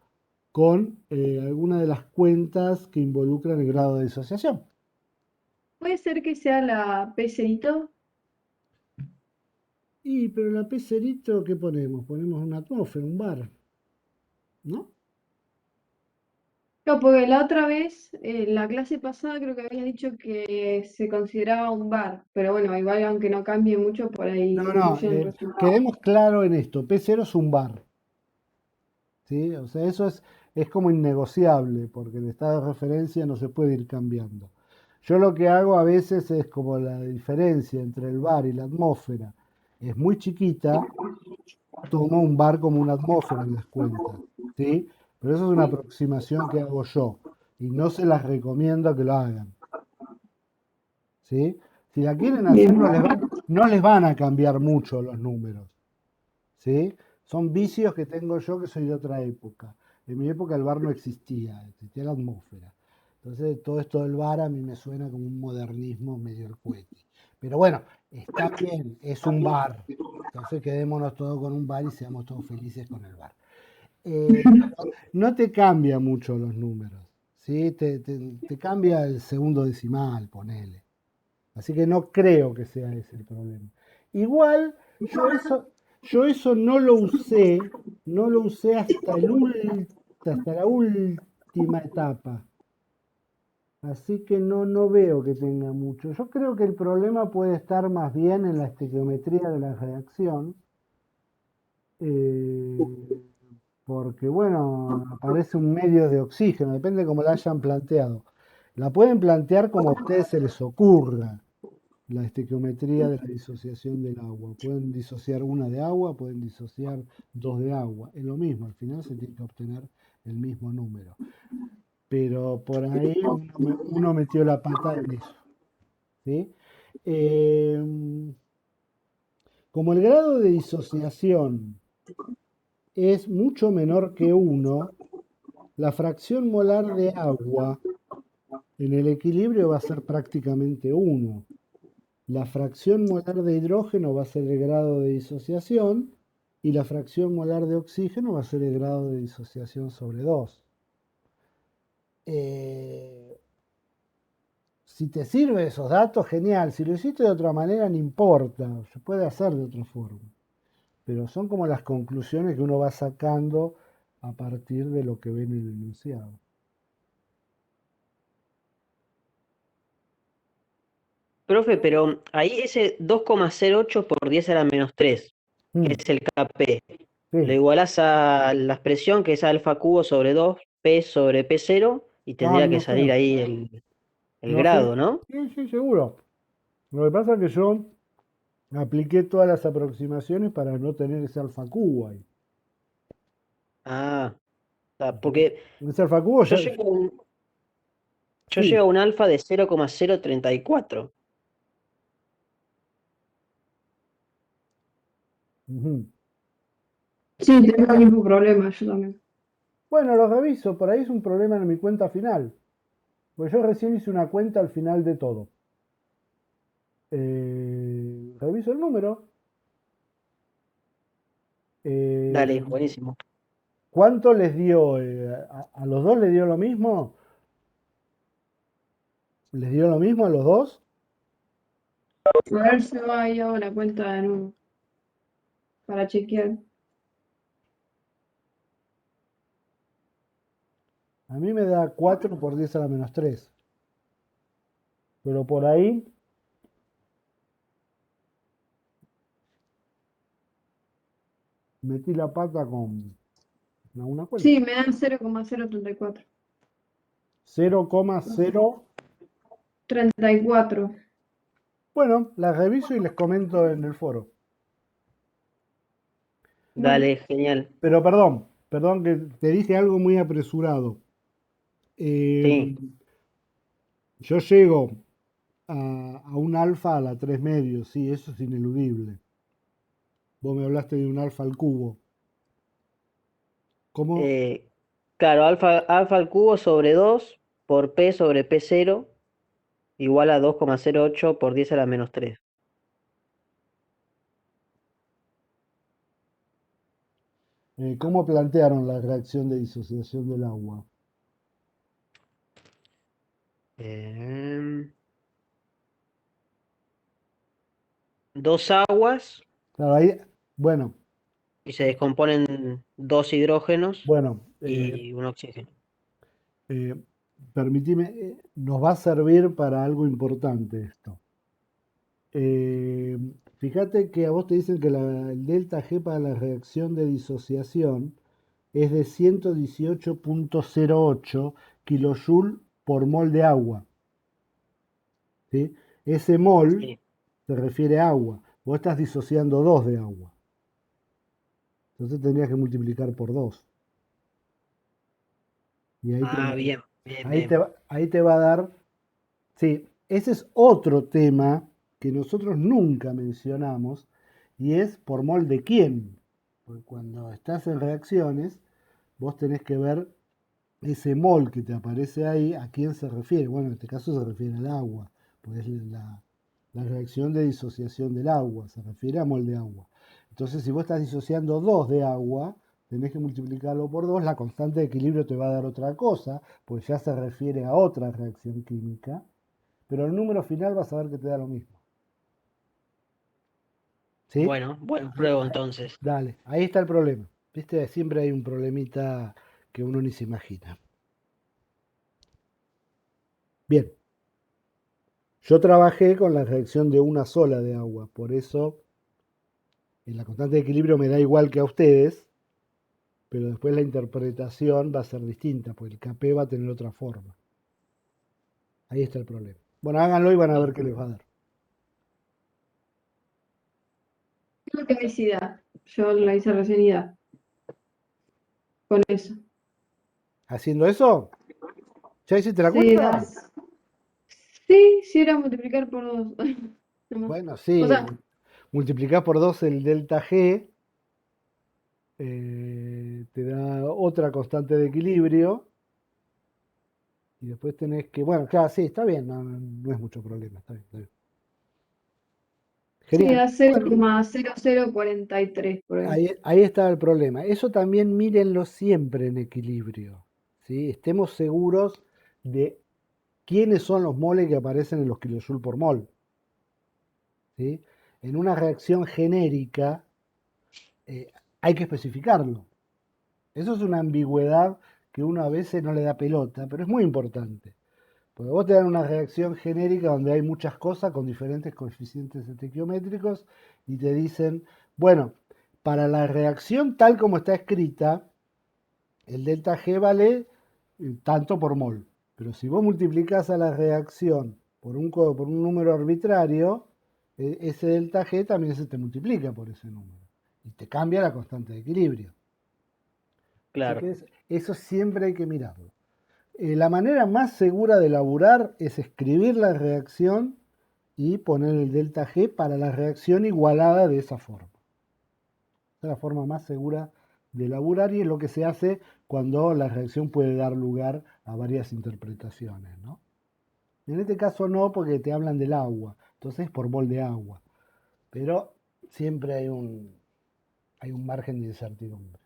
con alguna de las cuentas que involucran el grado de disociación. Puede ser que sea la PCito. Y, pero la pecerito, ¿qué ponemos? Ponemos una atmósfera, un bar, ¿no? No, porque la otra vez, la clase pasada, creo que había dicho que se consideraba un bar, pero bueno, igual aunque no cambie mucho, por ahí No, no, influye en el resultado. quedemos claro en esto, P0 es un bar, ¿sí? O sea, eso es como innegociable, porque el estado de referencia no se puede ir cambiando. Yo lo que hago a veces es como la diferencia entre el bar y la atmósfera es muy chiquita, tomo un bar como una atmósfera en las cuentas, ¿sí? Pero eso es una aproximación que hago yo y no se las recomiendo que lo hagan, ¿sí? Si la quieren hacer, Bien. no les van a cambiar mucho los números, ¿sí? Son vicios que tengo yo que soy de otra época. En mi época el bar no existía, existía la atmósfera. Entonces todo esto del bar a mí me suena como un modernismo medio el cohete. Pero bueno, está bien, es un bar. Entonces quedémonos todos con un bar y seamos todos felices con el bar. Pero no te cambia mucho los números, ¿sí? Te cambia el segundo decimal, ponele. Así que no creo que sea ese el problema. Igual, yo eso no lo usé hasta la última etapa. Así que no veo que tenga mucho. Yo creo que el problema puede estar más bien en la estequiometría de la reacción, eh, porque bueno, aparece un medio de oxígeno, depende de cómo la hayan planteado. La pueden plantear como a ustedes se les ocurra la estequiometría de la disociación del agua. Pueden disociar una de agua, pueden disociar dos de agua. Es lo mismo, al final se tiene que obtener el mismo número. Pero por ahí uno metió la pata en eso, ¿sí? Como el grado de disociación es mucho menor que uno, la fracción molar de agua en el equilibrio va a ser prácticamente 1. La fracción molar de hidrógeno va a ser el grado de disociación y la fracción molar de oxígeno va a ser el grado de disociación sobre 2. Si te sirve esos datos, genial. Si lo hiciste de otra manera, no importa. Se puede hacer de otra forma. Pero son como las conclusiones que uno va sacando a partir de lo que ve en el enunciado. Profe, pero ahí ese 2,08 por 10 a la menos 3, que Mm, es el Kp, lo sí. igualás a la expresión que es alfa cubo sobre 2, P sobre P0, y Ah, tendría que no salir sé. ahí el No sé. grado, ¿no? Sí, sí, seguro. Lo que pasa es que yo apliqué todas las aproximaciones para no tener ese alfa cubo ahí. Ah, Porque porque ese alfa cubo yo ya. llego a un, yo Sí. llego a un alfa de 0,034. Ujú. Sí, tengo el mismo problema, yo también. Bueno, lo reviso. Por ahí es un problema en mi cuenta final. Pues yo recién hice una cuenta al final de todo. Reviso el número. Dale, Eh, buenísimo. ¿Cuánto les dio? ¿A los dos les dio lo mismo? ¿Les dio lo mismo a los dos? A ver si va ahí hago la cuenta de nuevo para chequear. A mí me da 4 por 10 a la menos 3. Pero por ahí metí la pata con una cuenta. Sí, me dan 0,034. 0,0. 34. Bueno, las reviso y les comento en el foro. Bueno, Dale, genial. Pero perdón que te dije algo muy apresurado. Eh, Sí. yo llego a un alfa a la 3 medios, sí, eso es ineludible. Vos me hablaste de un alfa al cubo. ¿Cómo? Eh, claro, alfa al cubo sobre 2 por P sobre P0 igual a 2,08 por 10 a la menos 3. ¿Cómo plantearon la reacción de disociación del agua? Dos aguas Claro, ahí, bueno, y se descomponen dos hidrógenos bueno, y un oxígeno. eh, permitime, nos va a servir para algo importante esto. Eh, Fíjate que a vos te dicen que el delta G para la reacción de disociación es de 118,08 kilojoule por mol de agua. ¿Sí? Ese mol Sí. se refiere a agua. Vos estás disociando 2 de agua. Entonces tendrías que multiplicar por 2. Y ahí Ah, bien, bien, ahí bien. ahí te va a dar. Sí, ese es otro tema que nosotros nunca mencionamos y es por mol de quién. Porque cuando estás en reacciones, vos tenés que ver ese mol que te aparece ahí, ¿a quién se refiere? Bueno, en este caso se refiere al agua, pues es la reacción de disociación del agua, se refiere a mol de agua. Entonces, si vos estás disociando 2 de agua, tenés que multiplicarlo por 2, la constante de equilibrio te va a dar otra cosa, pues ya se refiere a otra reacción química, pero el número final vas a ver que te da lo mismo. ¿Sí? Bueno, buen pruebo entonces. Dale, ahí está el problema. ¿Viste? Siempre hay un problemita que uno ni se imagina. Bien, yo trabajé con la reacción de una sola de agua, por eso en la constante de equilibrio me da igual que a ustedes, pero después la interpretación va a ser distinta, porque el KP va a tener otra forma. Ahí está el problema. Bueno, háganlo y van a ver qué les va a dar. creo que es ida. Yo la hice recién ida. Con eso. ¿Haciendo eso? ¿Ya hiciste la Sí, cuenta? sí, sí era multiplicar por 2. Nomás. Bueno, O sí, sea, multiplicás por 2 el delta G te da otra constante de equilibrio. Y después tenés que, bueno, claro, sí, está bien, no es mucho problema, está bien, está bien. Sí, Genial. da 0,0043 por ahí. Ahí está el problema. Eso también mírenlo siempre en equilibrio, ¿sí? Estemos seguros de quiénes son los moles que aparecen en los kilojoule por mol, ¿sí? En una reacción genérica hay que especificarlo. Eso es una ambigüedad que uno a veces no le da pelota, pero es muy importante. Porque vos te dan una reacción genérica donde hay muchas cosas con diferentes coeficientes estequiométricos y te dicen, bueno, para la reacción tal como está escrita, el delta G vale tanto por mol. Pero si vos multiplicás a la reacción por un número arbitrario, ese delta G también se te multiplica por ese número. Y te cambia la constante de equilibrio. Así Claro. que eso siempre hay que mirarlo. La manera más segura de laburar es escribir la reacción y poner el delta G para la reacción igualada de esa forma. Esa es la forma más segura de laburar y es lo que se hace cuando la reacción puede dar lugar a varias interpretaciones, ¿no? En este caso no, porque te hablan del agua, entonces por mol de agua. Pero siempre hay un margen de incertidumbre.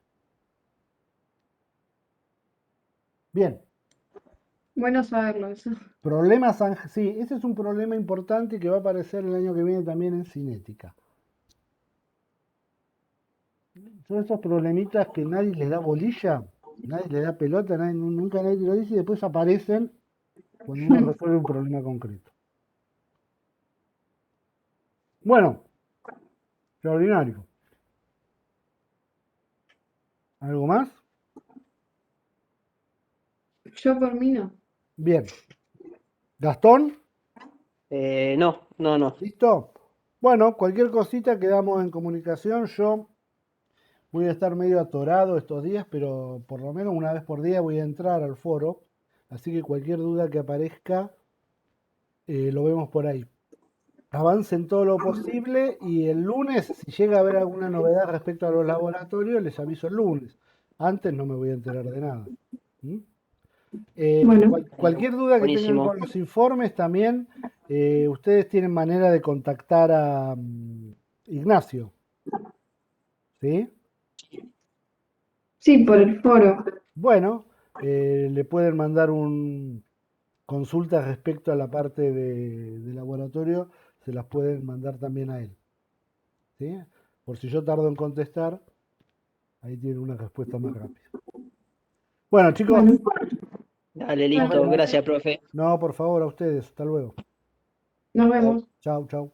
Bien. Bueno saberlo eso. Problemas, sí, ese es un problema importante que va a aparecer el año que viene también en cinética. Son esos problemitas que nadie les da bolilla, nadie le da pelota, nunca nadie lo dice y después aparecen cuando uno resuelve un problema concreto. Bueno, extraordinario. ¿Algo más? Yo por mí no. Bien. Gastón, No. ¿listo? Bueno, cualquier cosita quedamos en comunicación. Yo voy a estar medio atorado estos días, pero por lo menos una vez por día voy a entrar al foro. Así que cualquier duda que aparezca, lo vemos por ahí. Avancen todo lo posible y el lunes, si llega a haber alguna novedad respecto a los laboratorios, les aviso el lunes. Antes no me voy a enterar de nada. ¿Mm? Bueno, Cualquier duda que tengan Buenísimo. con los informes también, ustedes tienen manera de contactar a Ignacio. ¿Sí? sí, por el foro. Bueno, le pueden mandar un consulta respecto a la parte de laboratorio, se las pueden mandar también a él. ¿Sí? Por si yo tardo en contestar, ahí tienen una respuesta más rápida. Bueno, chicos, Bueno, Dale, nos listo. vemos. Gracias, profe. No, por favor, a ustedes. Hasta luego. nos vemos. Chau, chau.